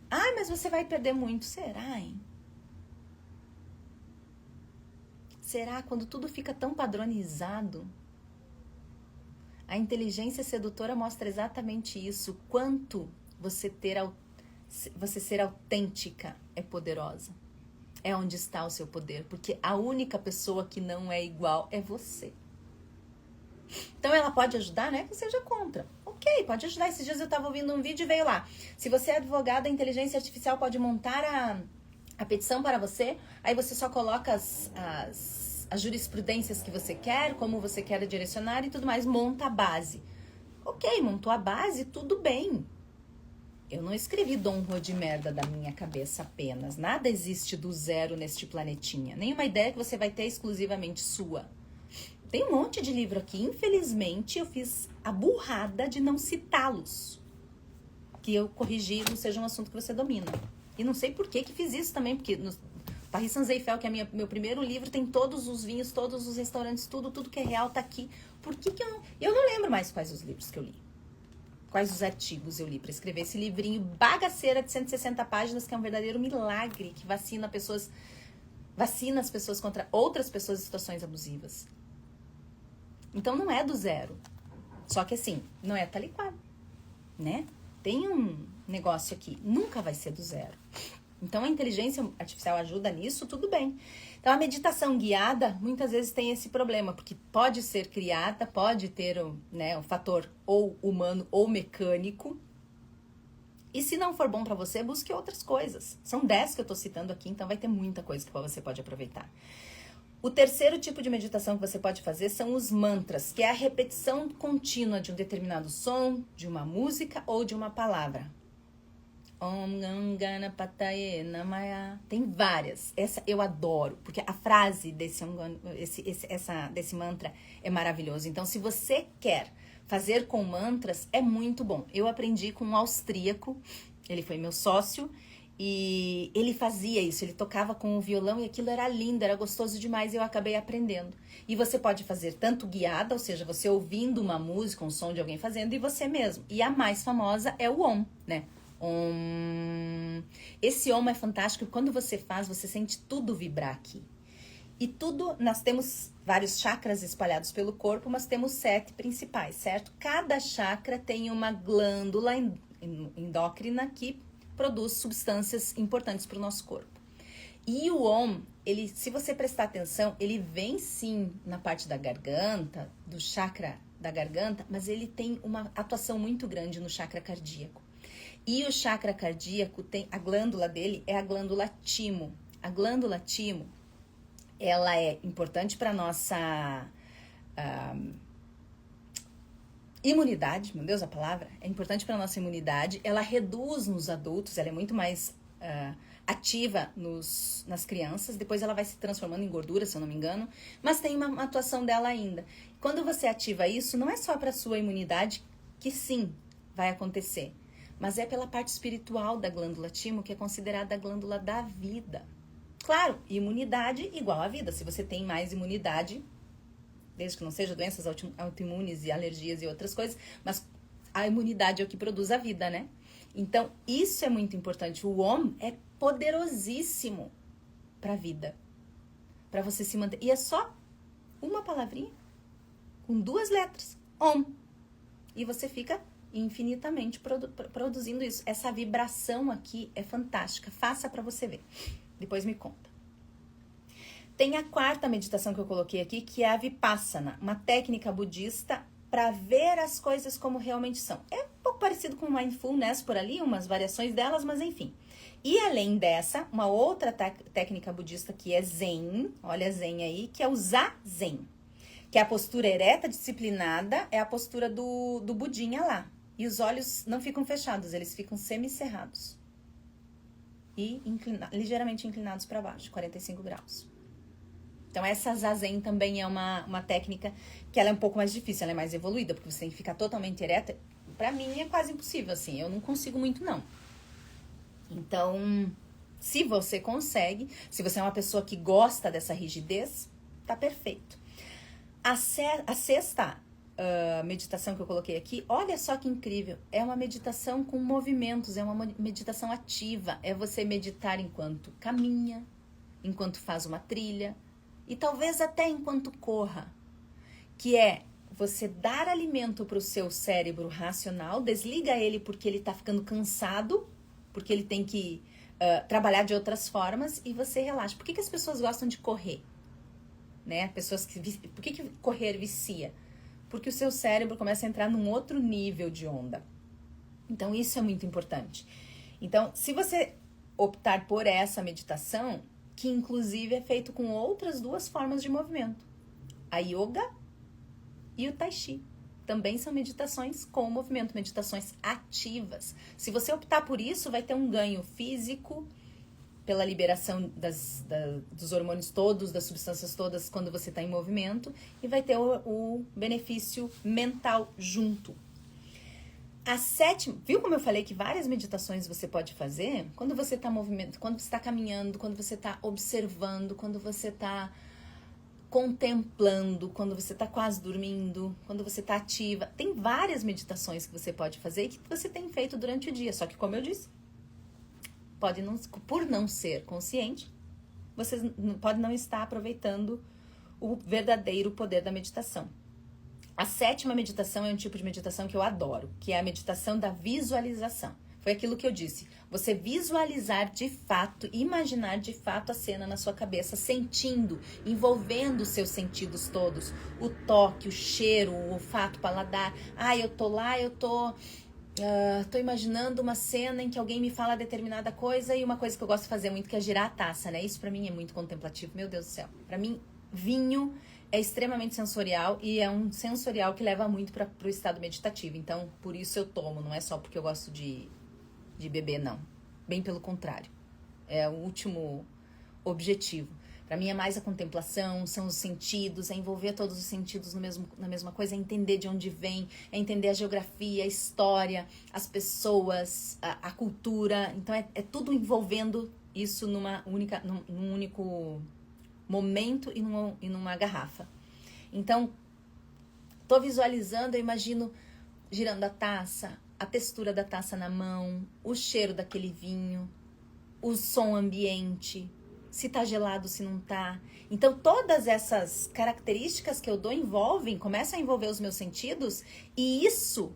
Ah, mas você vai perder muito. Será, hein? Será quando tudo fica tão padronizado? A inteligência sedutora mostra exatamente isso. Quanto você ser autêntica é poderosa. É onde está o seu poder. Porque a única pessoa que não é igual é você. Então ela pode ajudar, né? Que seja contra. Ok, pode ajudar. Esses dias eu estava ouvindo um vídeo e veio lá. Se você é advogado, a inteligência artificial pode montar a petição para você. Aí você só coloca as jurisprudências que você quer, como você quer direcionar e tudo mais. Monta a base. Ok, montou a base, tudo bem. Eu não escrevi Dom Juan de merda da minha cabeça apenas. Nada existe do zero neste planetinha. Nenhuma ideia que você vai ter exclusivamente sua. Tem um monte de livro aqui. Infelizmente, eu fiz a burrada de não citá-los. Que eu corrigi, não seja um assunto que você domina. E não sei por que fiz isso também, porque no Paris Saint-Germain, que é meu primeiro livro, tem todos os vinhos, todos os restaurantes, tudo que é real tá aqui. Por que eu não lembro mais quais os livros que eu li. Quais os artigos eu li para escrever esse livrinho bagaceira de 160 páginas, que é um verdadeiro milagre, que vacina as pessoas contra outras pessoas em situações abusivas. Então não é do zero. Só que assim, não é tal e qual, né? Tem um negócio aqui, nunca vai ser do zero. Então a inteligência artificial ajuda nisso, tudo bem. Então a meditação guiada muitas vezes tem esse problema, porque pode ser criada, pode ter o fator ou humano ou mecânico. E se não for bom para você, busque outras coisas. São 10 que eu tô citando aqui, então vai ter muita coisa que você pode aproveitar. O terceiro tipo de meditação que você pode fazer são os mantras, que é a repetição contínua de um determinado som, de uma música ou de uma palavra. Om Gana Pataye Namaya. Tem várias. Essa eu adoro, porque a frase desse mantra é maravilhoso. Então, se você quer fazer com mantras, é muito bom. Eu aprendi com um austríaco, ele foi meu sócio, e ele fazia isso, ele tocava com o violão e aquilo era lindo, era gostoso demais e eu acabei aprendendo. E você pode fazer tanto guiada, ou seja, você ouvindo uma música, um som de alguém fazendo, e você mesmo. E a mais famosa é o Om, né? Om. Esse Om é fantástico. Quando você faz, você sente tudo vibrar aqui. E tudo, nós temos vários chakras espalhados pelo corpo, mas temos 7 principais, certo? Cada chakra tem uma glândula endócrina que produz substâncias importantes para o nosso corpo. E o Om, ele, se você prestar atenção, ele vem sim na parte da garganta, do chakra da garganta, mas ele tem uma atuação muito grande no chakra cardíaco. E o chakra cardíaco, a glândula dele é a glândula timo. A glândula timo, ela é importante para nossa imunidade, meu Deus, a palavra, é importante para nossa imunidade, ela reduz nos adultos, ela é muito mais ativa nas crianças, depois ela vai se transformando em gordura, se eu não me engano, mas tem uma atuação dela ainda. Quando você ativa isso, não é só para sua imunidade, que sim, vai acontecer, mas é pela parte espiritual da glândula timo, que é considerada a glândula da vida. Claro, imunidade igual à vida. Se você tem mais imunidade, desde que não seja doenças autoimunes e alergias e outras coisas, mas a imunidade é o que produz a vida, né? Então, isso é muito importante. O Om é poderosíssimo para a vida, para você se manter. E é só uma palavrinha, com 2 letras, Om. E você fica infinitamente produzindo isso. Essa vibração aqui é fantástica. Faça para você ver. Depois me conta. Tem a 4ª meditação que eu coloquei aqui, que é a Vipassana, uma técnica budista para ver as coisas como realmente são. É um pouco parecido com o Mindfulness por ali, umas variações delas, mas enfim. E além dessa, uma outra técnica budista que é Zen, olha Zen aí, que é o Zazen, que é a postura ereta, disciplinada, é a postura do budinha lá. E os olhos não ficam fechados, eles ficam semicerrados. E ligeiramente inclinados para baixo, 45 graus. Então, essa Zazen também é uma técnica que ela é um pouco mais difícil, ela é mais evoluída, porque você tem que ficar totalmente ereta. Pra mim, é quase impossível, assim, eu não consigo muito, não. Então, se você consegue, se você é uma pessoa que gosta dessa rigidez, tá perfeito. A 6ª meditação que eu coloquei aqui, olha só que incrível, é uma meditação com movimentos, é uma meditação ativa, é você meditar enquanto caminha, enquanto faz uma trilha e talvez até enquanto corra, que é você dar alimento para o seu cérebro racional, desliga ele porque ele está ficando cansado, porque ele tem que trabalhar de outras formas e você relaxa. Por que as pessoas gostam de correr? Né? Por que correr vicia? Porque o seu cérebro começa a entrar num outro nível de onda. Então, isso é muito importante. Então, se você optar por essa meditação, que inclusive é feito com outras 2 formas de movimento, a yoga e o tai chi, também são meditações com movimento, meditações ativas. Se você optar por isso, vai ter um ganho físico, pela liberação dos hormônios todos, das substâncias todas quando você está em movimento, e vai ter o benefício mental junto. A 7ª, viu como eu falei que várias meditações você pode fazer? Quando você está movimento, quando você está caminhando, quando você está observando, quando você está contemplando, quando você está quase dormindo, quando você está ativa. Tem várias meditações que você pode fazer e que você tem feito durante o dia, só que como eu disse, por não ser consciente, você pode não estar aproveitando o verdadeiro poder da meditação. A 7ª meditação é um tipo de meditação que eu adoro, que é a meditação da visualização. Foi aquilo que eu disse. Você visualizar de fato, imaginar de fato a cena na sua cabeça, sentindo, envolvendo os seus sentidos todos. O toque, o cheiro, o olfato, o paladar. Eu tô lá, tô imaginando uma cena em que alguém me fala determinada coisa e uma coisa que eu gosto de fazer muito, que é girar a taça, né? Isso pra mim é muito contemplativo, meu Deus do céu. Pra mim, vinho é extremamente sensorial e é um sensorial que leva muito pro estado meditativo. Então, por isso eu tomo, não é só porque eu gosto de beber, não. Bem pelo contrário. É o último objetivo. Para mim é mais a contemplação, são os sentidos, é envolver todos os sentidos na mesma coisa, é entender de onde vem, é entender a geografia, a história, as pessoas, a cultura. Então é tudo envolvendo isso num único momento e numa garrafa. Então, tô visualizando, eu imagino girando a taça, a textura da taça na mão, o cheiro daquele vinho, o som ambiente, se tá gelado, se não tá. Então, todas essas características que eu dou começam a envolver os meus sentidos, e isso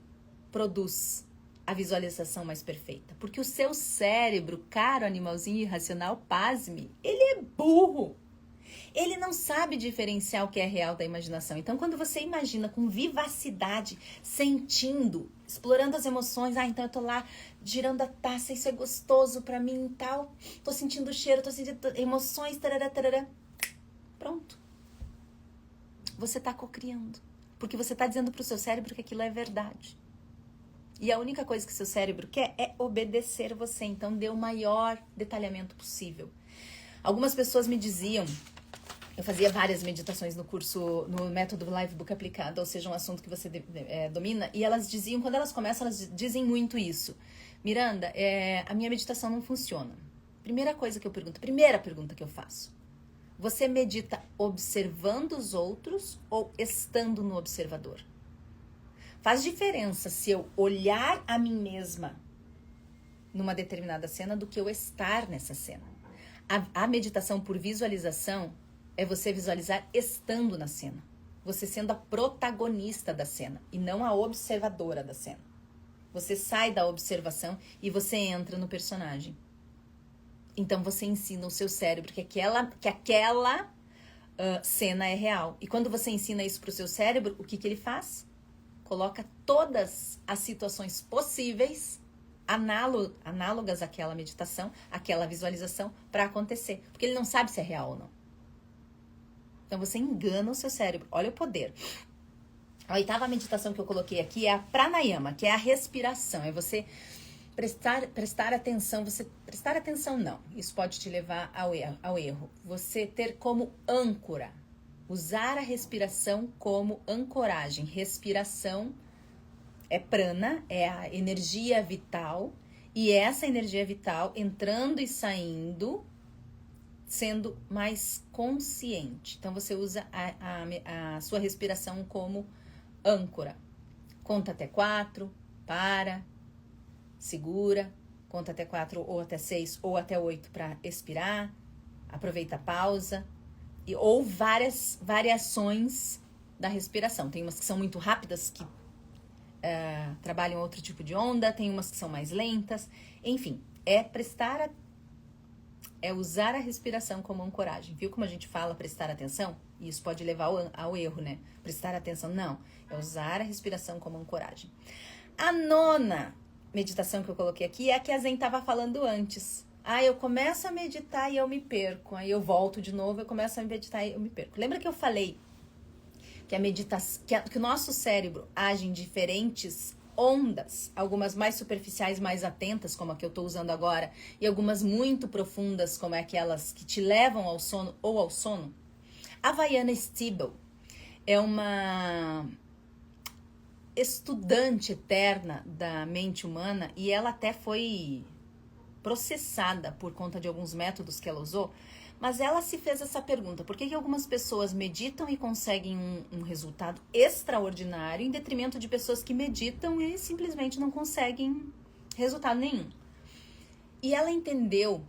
produz a visualização mais perfeita. Porque o seu cérebro, caro animalzinho irracional, pasme, ele é burro. Ele não sabe diferenciar o que é real da imaginação. Então, quando você imagina com vivacidade, sentindo, explorando as emoções, então eu tô lá girando a taça, isso é gostoso pra mim e tal, tô sentindo o cheiro, tô sentindo emoções, tarará, tarará. Pronto. Você tá cocriando. Porque você tá dizendo pro seu cérebro que aquilo é verdade. E a única coisa que seu cérebro quer é obedecer você. Então, dê o maior detalhamento possível. Algumas pessoas me diziam... Eu fazia várias meditações no curso, no método Livebook aplicado, ou seja, um assunto que você domina. E elas diziam, quando elas começam, elas dizem muito isso. Miranda, a minha meditação não funciona. Primeira pergunta que eu faço. Você medita observando os outros ou estando no observador? Faz diferença se eu olhar a mim mesma numa determinada cena do que eu estar nessa cena. A meditação por visualização é você visualizar estando na cena. Você sendo a protagonista da cena e não a observadora da cena. Você sai da observação e você entra no personagem. Então você ensina o seu cérebro que aquela cena é real. E quando você ensina isso para o seu cérebro, o que ele faz? Coloca todas as situações possíveis, análogas àquela meditação, àquela visualização, para acontecer. Porque ele não sabe se é real ou não. Então você engana o seu cérebro. Olha o poder. A 8ª meditação que eu coloquei aqui é a pranayama, que é a respiração. É você prestar atenção. Você prestar atenção não. Isso pode te levar ao erro. Você ter como âncora. Usar a respiração como ancoragem. Respiração é prana, é a energia vital. E essa energia vital entrando e saindo, sendo mais consciente. Então, você usa a sua respiração como âncora. Conta até 4, para, segura, conta até 4 ou até 6 ou até 8 para expirar, aproveita a pausa, ou várias variações da respiração. Tem umas que são muito rápidas, que trabalham outro tipo de onda, tem umas que são mais lentas, enfim, é usar a respiração como ancoragem. Viu como a gente fala prestar atenção? E isso pode levar ao erro, né? Prestar atenção, não. É usar a respiração como ancoragem. A 9ª meditação que eu coloquei aqui é a que a Zen estava falando antes. Eu começo a meditar e eu me perco. Aí eu volto de novo, eu começo a meditar e eu me perco. Lembra que eu falei que a meditação, que o nosso cérebro age em diferentes ondas, algumas mais superficiais, mais atentas, como a que eu estou usando agora, e algumas muito profundas, como aquelas que te levam ao sono ou ao sono? A Vaiana Stibel é uma estudante eterna da mente humana e ela até foi processada por conta de alguns métodos que ela usou, mas ela se fez essa pergunta: por que algumas pessoas meditam e conseguem um resultado extraordinário em detrimento de pessoas que meditam e simplesmente não conseguem resultado nenhum? E ela entendeu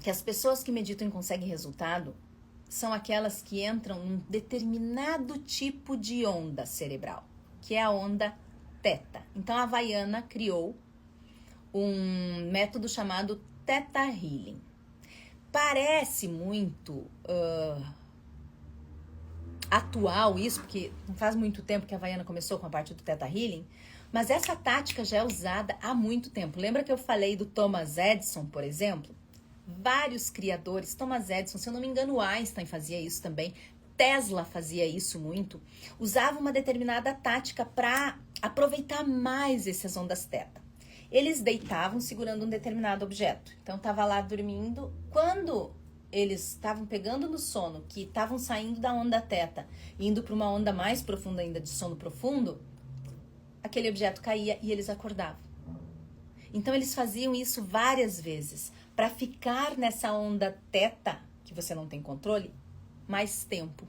que as pessoas que meditam e conseguem resultado são aquelas que entram num determinado tipo de onda cerebral, que é a onda Theta. Então a Vaiana criou um método chamado Theta Healing. Parece muito atual isso, porque não faz muito tempo que a Vaiana começou com a parte do Theta Healing, mas essa tática já é usada há muito tempo. Lembra que eu falei do Thomas Edison, por exemplo? Vários criadores, Thomas Edison, se eu não me engano, Einstein fazia isso também, Tesla fazia isso muito, usava uma determinada tática para aproveitar mais essas ondas Theta. Eles deitavam segurando um determinado objeto. Então, estava lá dormindo. Quando eles estavam pegando no sono, que estavam saindo da onda Theta, indo para uma onda mais profunda ainda, de sono profundo, aquele objeto caía e eles acordavam. Então, eles faziam isso várias vezes, para ficar nessa onda Theta, que você não tem controle, mais tempo.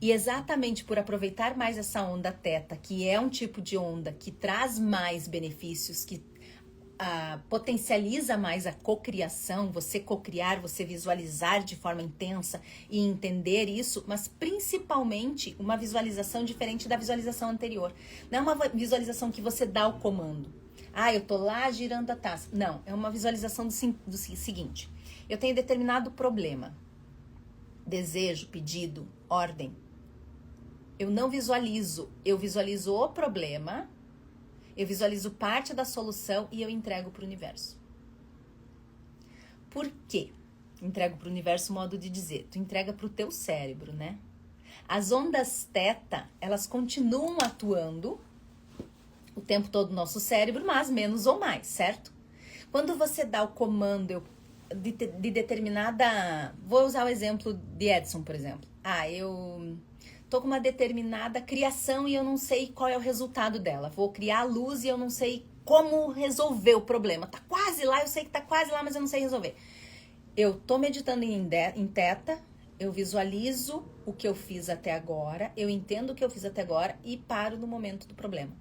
E exatamente por aproveitar mais essa onda teta, que é um tipo de onda que traz mais benefícios, que potencializa mais a cocriação, você cocriar, você visualizar de forma intensa e entender isso, mas principalmente uma visualização diferente da visualização anterior. Não é uma visualização que você dá o comando. Eu tô lá girando a taça. Não, é uma visualização do seguinte. Eu tenho determinado problema, desejo, pedido, ordem. Eu não visualizo, eu visualizo o problema, eu visualizo parte da solução e eu entrego para o universo. Por quê? Entrego para o universo, modo de dizer. Tu entrega para o teu cérebro, né? As ondas teta, elas continuam atuando o tempo todo no nosso cérebro, mas menos ou mais, certo? Quando você dá o comando de determinada... Vou usar o exemplo de Edson, por exemplo. Eu tô com uma determinada criação e eu não sei qual é o resultado dela. Vou criar a luz e eu não sei como resolver o problema. Tá quase lá, eu sei que tá quase lá, mas eu não sei resolver. Eu tô meditando em teta, eu visualizo o que eu fiz até agora, eu entendo o que eu fiz até agora e paro no momento do problema.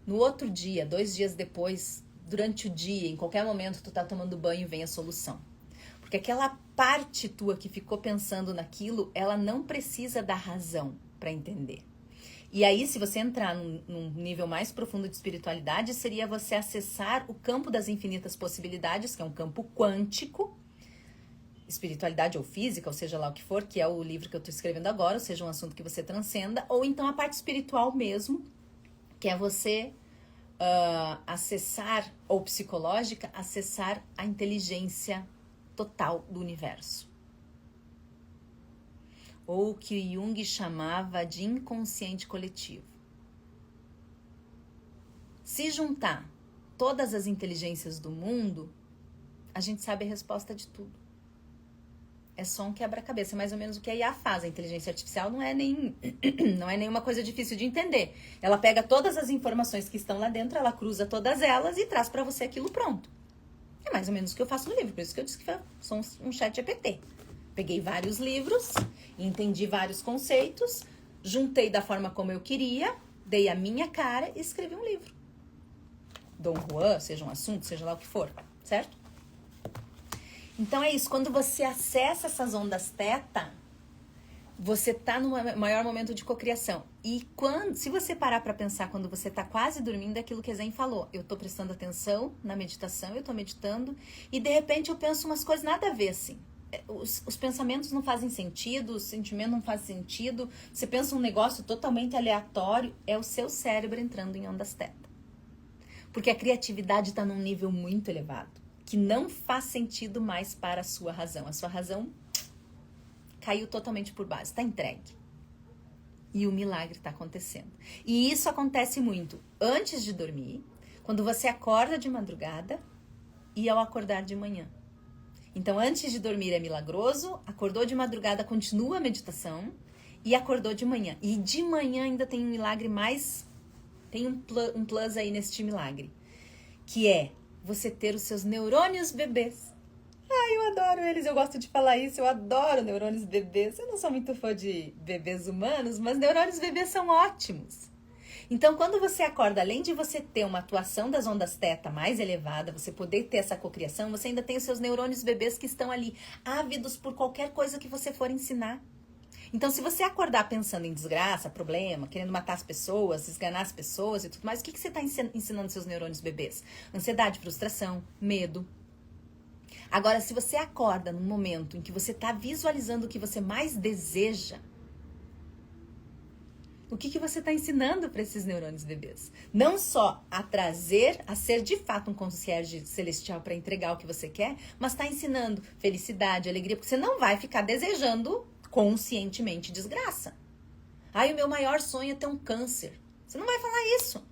No outro dia, 2 dias depois, durante o dia, em qualquer momento tu tá tomando banho, vem a solução. Porque aquela parte tua que ficou pensando naquilo, ela não precisa da razão para entender. E aí, se você entrar num nível mais profundo de espiritualidade, seria você acessar o campo das infinitas possibilidades, que é um campo quântico, espiritualidade ou física, ou seja lá o que for, que é o livro que eu estou escrevendo agora, ou seja, um assunto que você transcenda, ou então a parte espiritual mesmo, que é você acessar, ou psicológica, acessar a inteligência total do universo. Ou o que Jung chamava de inconsciente coletivo. Se juntar todas as inteligências do mundo, a gente sabe a resposta de tudo. É só um quebra-cabeça, mais ou menos o que a IA faz. A inteligência artificial não é nenhuma coisa difícil de entender. Ela pega todas as informações que estão lá dentro, ela cruza todas elas e traz para você aquilo pronto. É mais ou menos o que eu faço no livro, por isso que eu disse que sou um chat GPT. Peguei vários livros, entendi vários conceitos, juntei da forma como eu queria, dei a minha cara e escrevi um livro. Dom Juan, seja um assunto, seja lá o que for, certo? Então é isso, quando você acessa essas ondas teta, você tá no maior momento de cocriação. E se você parar para pensar quando você tá quase dormindo, é aquilo que a Zen falou. Eu tô prestando atenção na meditação, eu tô meditando, e de repente eu penso umas coisas nada a ver, assim. Os pensamentos não fazem sentido, o sentimento não faz sentido, você pensa um negócio totalmente aleatório, é o seu cérebro entrando em ondas teta. Porque a criatividade está num nível muito elevado, que não faz sentido mais para a sua razão. A sua razão caiu totalmente por base, está entregue. E o milagre está acontecendo. E isso acontece muito antes de dormir, quando você acorda de madrugada e ao acordar de manhã. Então, antes de dormir é milagroso, acordou de madrugada, continua a meditação e acordou de manhã. E de manhã ainda tem um milagre mais... Tem um plus aí neste milagre, que é você ter os seus neurônios bebês. Eu adoro eles, eu gosto de falar isso, eu adoro neurônios bebês. Eu não sou muito fã de bebês humanos, mas neurônios bebês são ótimos. Então, quando você acorda, além de você ter uma atuação das ondas teta mais elevada, você poder ter essa cocriação, você ainda tem os seus neurônios bebês que estão ali, ávidos por qualquer coisa que você for ensinar. Então, se você acordar pensando em desgraça, problema, querendo matar as pessoas, esganar as pessoas e tudo mais, o que você está ensinando seus neurônios bebês? Ansiedade, frustração, medo. Agora, se você acorda num momento em que você está visualizando o que você mais deseja, o que você está ensinando para esses neurônios bebês? Não só a ser de fato um concierge celestial para entregar o que você quer, mas está ensinando felicidade, alegria, porque você não vai ficar desejando conscientemente desgraça. O meu maior sonho é ter um câncer. Você não vai falar isso.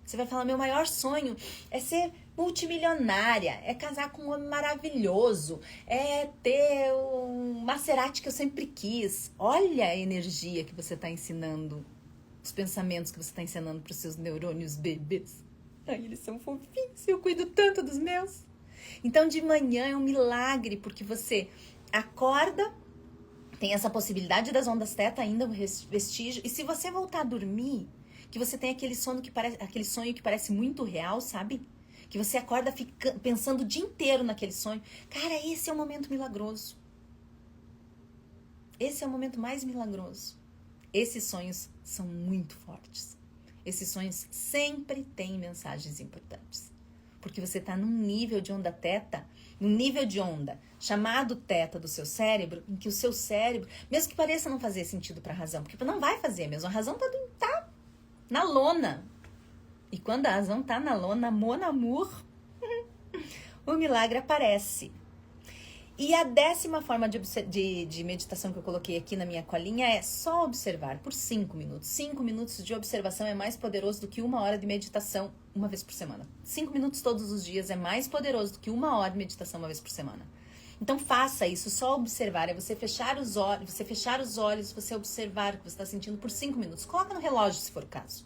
Você vai falar, meu maior sonho é ser multimilionária, é casar com um homem maravilhoso, é ter um Maserati que eu sempre quis. Olha a energia que você está ensinando, os pensamentos que você está ensinando para os seus neurônios bebês. Eles são fofinhos, eu cuido tanto dos meus. Então, de manhã é um milagre, porque você acorda Tem essa possibilidade das ondas teta ainda, um vestígio. E se você voltar a dormir, que você tem aquele sonho que parece muito real, sabe? Que você acorda pensando o dia inteiro naquele sonho. Cara, esse é o momento milagroso. Esse é o momento mais milagroso. Esses sonhos são muito fortes. Esses sonhos sempre têm mensagens importantes. Porque você está num nível de onda teta, num nível de onda chamado teta do seu cérebro, em que o seu cérebro, mesmo que pareça não fazer sentido para a razão, porque não vai fazer mesmo, a razão tá na lona. E quando a razão tá na lona, mon amour, o milagre aparece. E a 10ª forma de meditação que eu coloquei aqui na minha colinha é só observar por 5 minutos. 5 minutos de observação é mais poderoso do que 1 hora de meditação uma vez por semana. 5 minutos todos os dias é mais poderoso do que 1 hora de meditação uma vez por semana. Então faça isso, só observar. É você fechar os olhos, você observar o que você está sentindo por 5 minutos. Coloca no relógio se for o caso.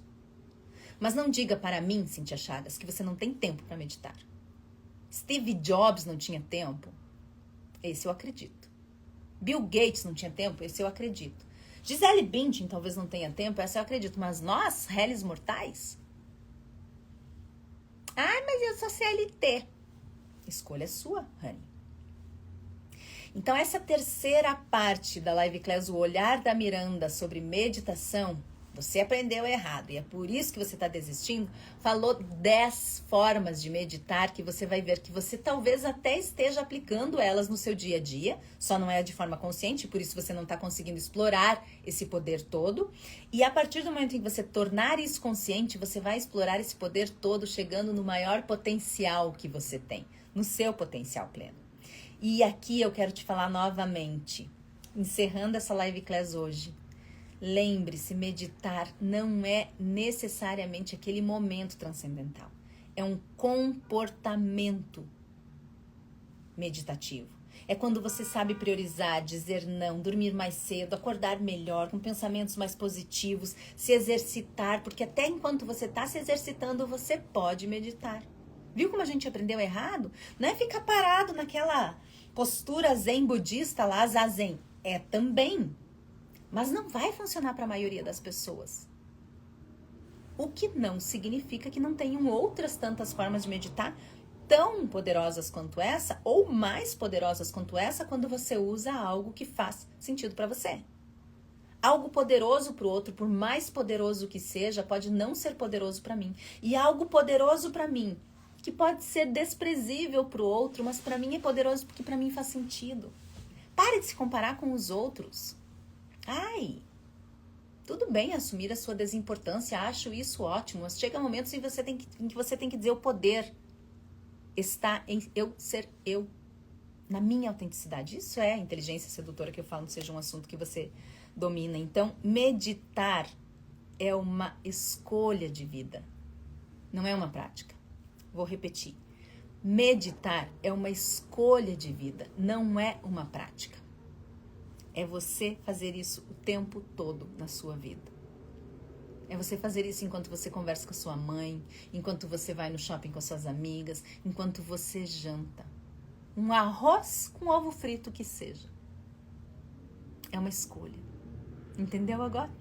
Mas não diga para mim, Cíntia Chagas, que você não tem tempo para meditar. Steve Jobs não tinha tempo. Esse eu acredito. Bill Gates não tinha tempo? Esse eu acredito. Gisele Bündchen talvez não tenha tempo? Essa eu acredito. Mas nós, réis mortais? Ah, mas eu sou CLT. Escolha sua, honey. Então, essa terceira parte da Live Class, o olhar da Miranda sobre meditação, você aprendeu errado e é por isso que você está desistindo, falou 10 formas de meditar que você vai ver que você talvez até esteja aplicando elas no seu dia a dia, só não é de forma consciente, por isso você não está conseguindo explorar esse poder todo. E a partir do momento em que você tornar isso consciente, você vai explorar esse poder todo, chegando no maior potencial que você tem, no seu potencial pleno. E aqui eu quero te falar novamente, encerrando essa Live Class hoje. Lembre-se, meditar não é necessariamente aquele momento transcendental. É um comportamento meditativo. É quando você sabe priorizar, dizer não, dormir mais cedo, acordar melhor, com pensamentos mais positivos, se exercitar, porque até enquanto você está se exercitando, você pode meditar. Viu como a gente aprendeu errado? Não é ficar parado naquela postura zen budista lá, zazen. É também. Mas não vai funcionar para a maioria das pessoas. O que não significa que não tenham outras tantas formas de meditar tão poderosas quanto essa, ou mais poderosas quanto essa, quando você usa algo que faz sentido para você. Algo poderoso para o outro, por mais poderoso que seja, pode não ser poderoso para mim. E algo poderoso para mim, que pode ser desprezível para o outro, mas para mim é poderoso porque para mim faz sentido. Pare de se comparar com os outros. Ai, tudo bem assumir a sua desimportância, acho isso ótimo, mas chega momentos em que você tem que dizer: o poder está em eu ser eu, na minha autenticidade. Isso é a inteligência sedutora que eu falo, não seja um assunto que você domina. Então, meditar é uma escolha de vida, não é uma prática. Vou repetir. Meditar é uma escolha de vida, não é uma prática. É você fazer isso o tempo todo na sua vida. É você fazer isso enquanto você conversa com a sua mãe, enquanto você vai no shopping com as suas amigas, enquanto você janta. Um arroz com ovo frito que seja. É uma escolha. Entendeu agora?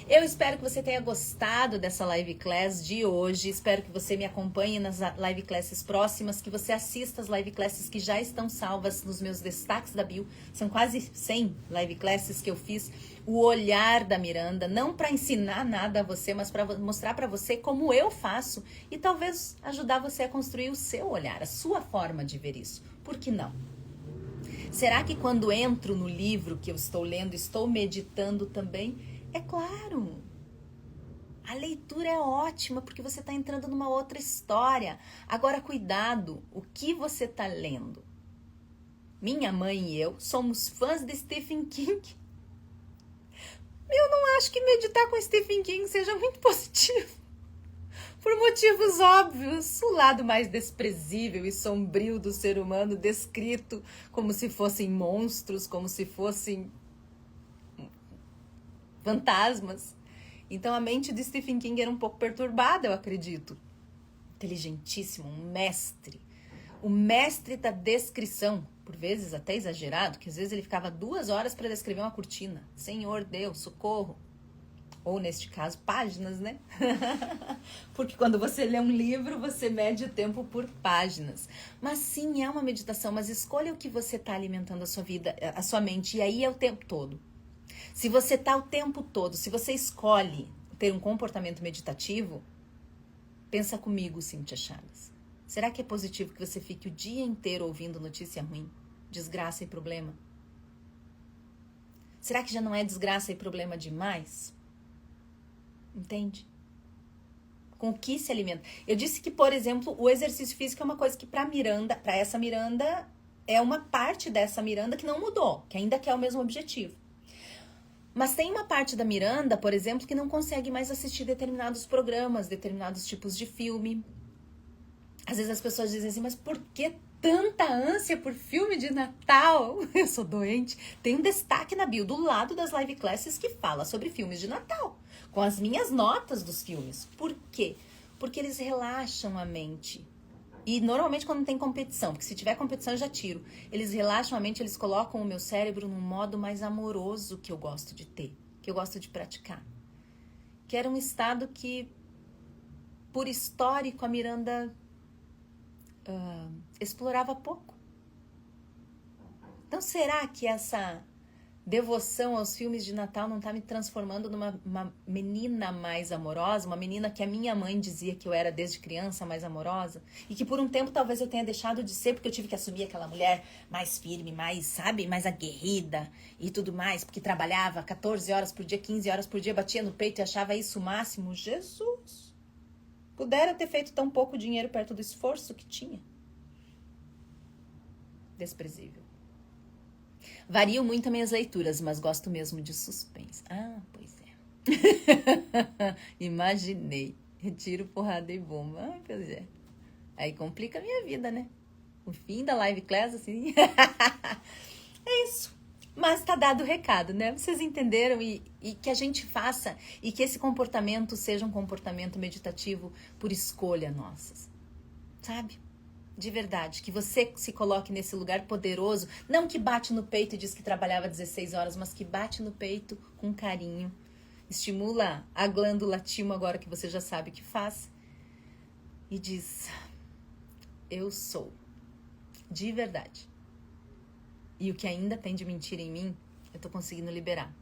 Eu espero que você tenha gostado dessa live class de hoje. Espero que você me acompanhe nas live classes próximas, que você assista as live classes que já estão salvas nos meus destaques da bio. São quase 100 live classes que eu fiz. O olhar da Miranda, não para ensinar nada a você, mas para mostrar para você como eu faço e talvez ajudar você a construir o seu olhar, a sua forma de ver isso. Por que não? Será que quando entro no livro que eu estou lendo, estou meditando também? É claro, a leitura é ótima porque você está entrando numa outra história. Agora, cuidado, o que você está lendo? Minha mãe e eu somos fãs de Stephen King. Eu não acho que meditar com Stephen King seja muito positivo. Por motivos óbvios, o lado mais desprezível e sombrio do ser humano descrito como se fossem monstros, como se fossem fantasmas. Então a mente de Stephen King era um pouco perturbada, eu acredito. Inteligentíssimo, um mestre. o mestre da descrição, por vezes até exagerado, que às vezes ele ficava 2 horas para descrever uma cortina. Senhor Deus, socorro. Ou neste caso, páginas, né? Porque quando você lê um livro, você mede o tempo por páginas. Mas sim, é uma meditação, mas escolha o que você está alimentando a sua vida, a sua mente, e aí é o tempo todo. Se você está o tempo todo, se você escolhe ter um comportamento meditativo, pensa comigo, Cíntia Chagas. Será que é positivo que você fique o dia inteiro ouvindo notícia ruim, desgraça e problema? Será que já não é desgraça e problema demais? Entende? Com o que se alimenta? Eu disse que, por exemplo, o exercício físico é uma coisa que para essa Miranda, é uma parte dessa Miranda que não mudou, que ainda quer o mesmo objetivo. Mas tem uma parte da Miranda, por exemplo, que não consegue mais assistir determinados programas, determinados tipos de filme. Às vezes as pessoas dizem assim, mas por que tanta ânsia por filme de Natal? Eu sou doente. Tem um destaque na bio do lado das live classes que fala sobre filmes de Natal, com as minhas notas dos filmes. Por quê? Porque eles relaxam a mente. E normalmente quando não tem competição, porque se tiver competição eu já tiro. Eles relaxam a mente, eles colocam o meu cérebro num modo mais amoroso que eu gosto de ter, que eu gosto de praticar. Que era um estado que, por histórico, a Miranda explorava pouco. Então será que essa devoção aos filmes de Natal não está me transformando numa menina mais amorosa, uma menina que a minha mãe dizia que eu era desde criança mais amorosa, e que por um tempo talvez eu tenha deixado de ser, porque eu tive que assumir aquela mulher mais firme, mais, sabe, mais aguerrida e tudo mais, porque trabalhava 14 horas por dia, 15 horas por dia, batia no peito e achava isso o máximo. Jesus! Pudera ter feito tão pouco dinheiro perto do esforço que tinha. Desprezível. Vario muito as minhas leituras, mas gosto mesmo de suspense. Ah, pois é. Imaginei. Retiro, porrada e bomba. Ah, pois é. Aí complica a minha vida, né? O fim da live class, assim. É isso. Mas tá dado o recado, né? Vocês entenderam? E que a gente faça, e que esse comportamento seja um comportamento meditativo por escolha nossa. Sabe? De verdade, que você se coloque nesse lugar poderoso, não que bate no peito e diz que trabalhava 16 horas, mas que bate no peito com carinho, estimula a glândula timo agora que você já sabe o que faz, e diz, eu sou, de verdade. E o que ainda tem de mentira em mim, eu tô conseguindo liberar.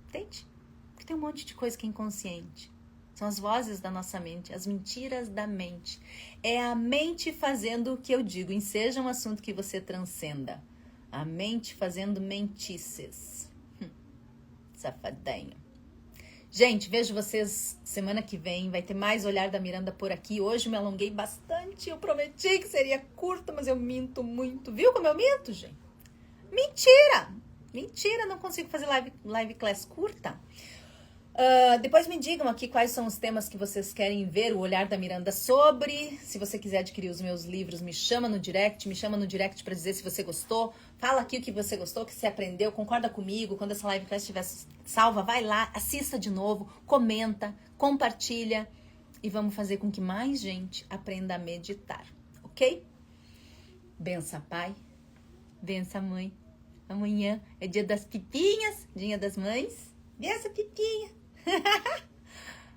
Entende? Porque tem um monte de coisa que é inconsciente. São as vozes da nossa mente, as mentiras da mente. É a mente fazendo o que eu digo, enseja um assunto que você transcenda. A mente fazendo mentices. Safadinho. Gente, vejo vocês semana que vem. Vai ter mais Olhar da Miranda por aqui. Hoje me alonguei bastante. Eu prometi que seria curto, mas eu minto muito. Viu como eu minto, gente? Mentira! Mentira, não consigo fazer live class curta. Depois me digam aqui quais são os temas que vocês querem ver o Olhar da Miranda sobre. Se você quiser adquirir os meus livros, me chama no direct para dizer se você gostou. Fala aqui o que você gostou, o que você aprendeu, concorda comigo. Quando essa live class estiver salva, vai lá, assista de novo, comenta, compartilha e vamos fazer com que mais gente aprenda a meditar, ok? Bença, pai. Bença, mãe. Amanhã é dia das pipinhas, dia das mães. Bença, pipinha.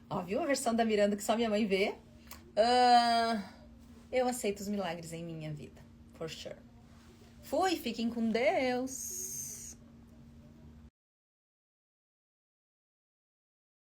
Ó, viu a versão da Miranda que só minha mãe vê? Eu aceito os milagres em minha vida. For sure. Fui, fiquem com Deus.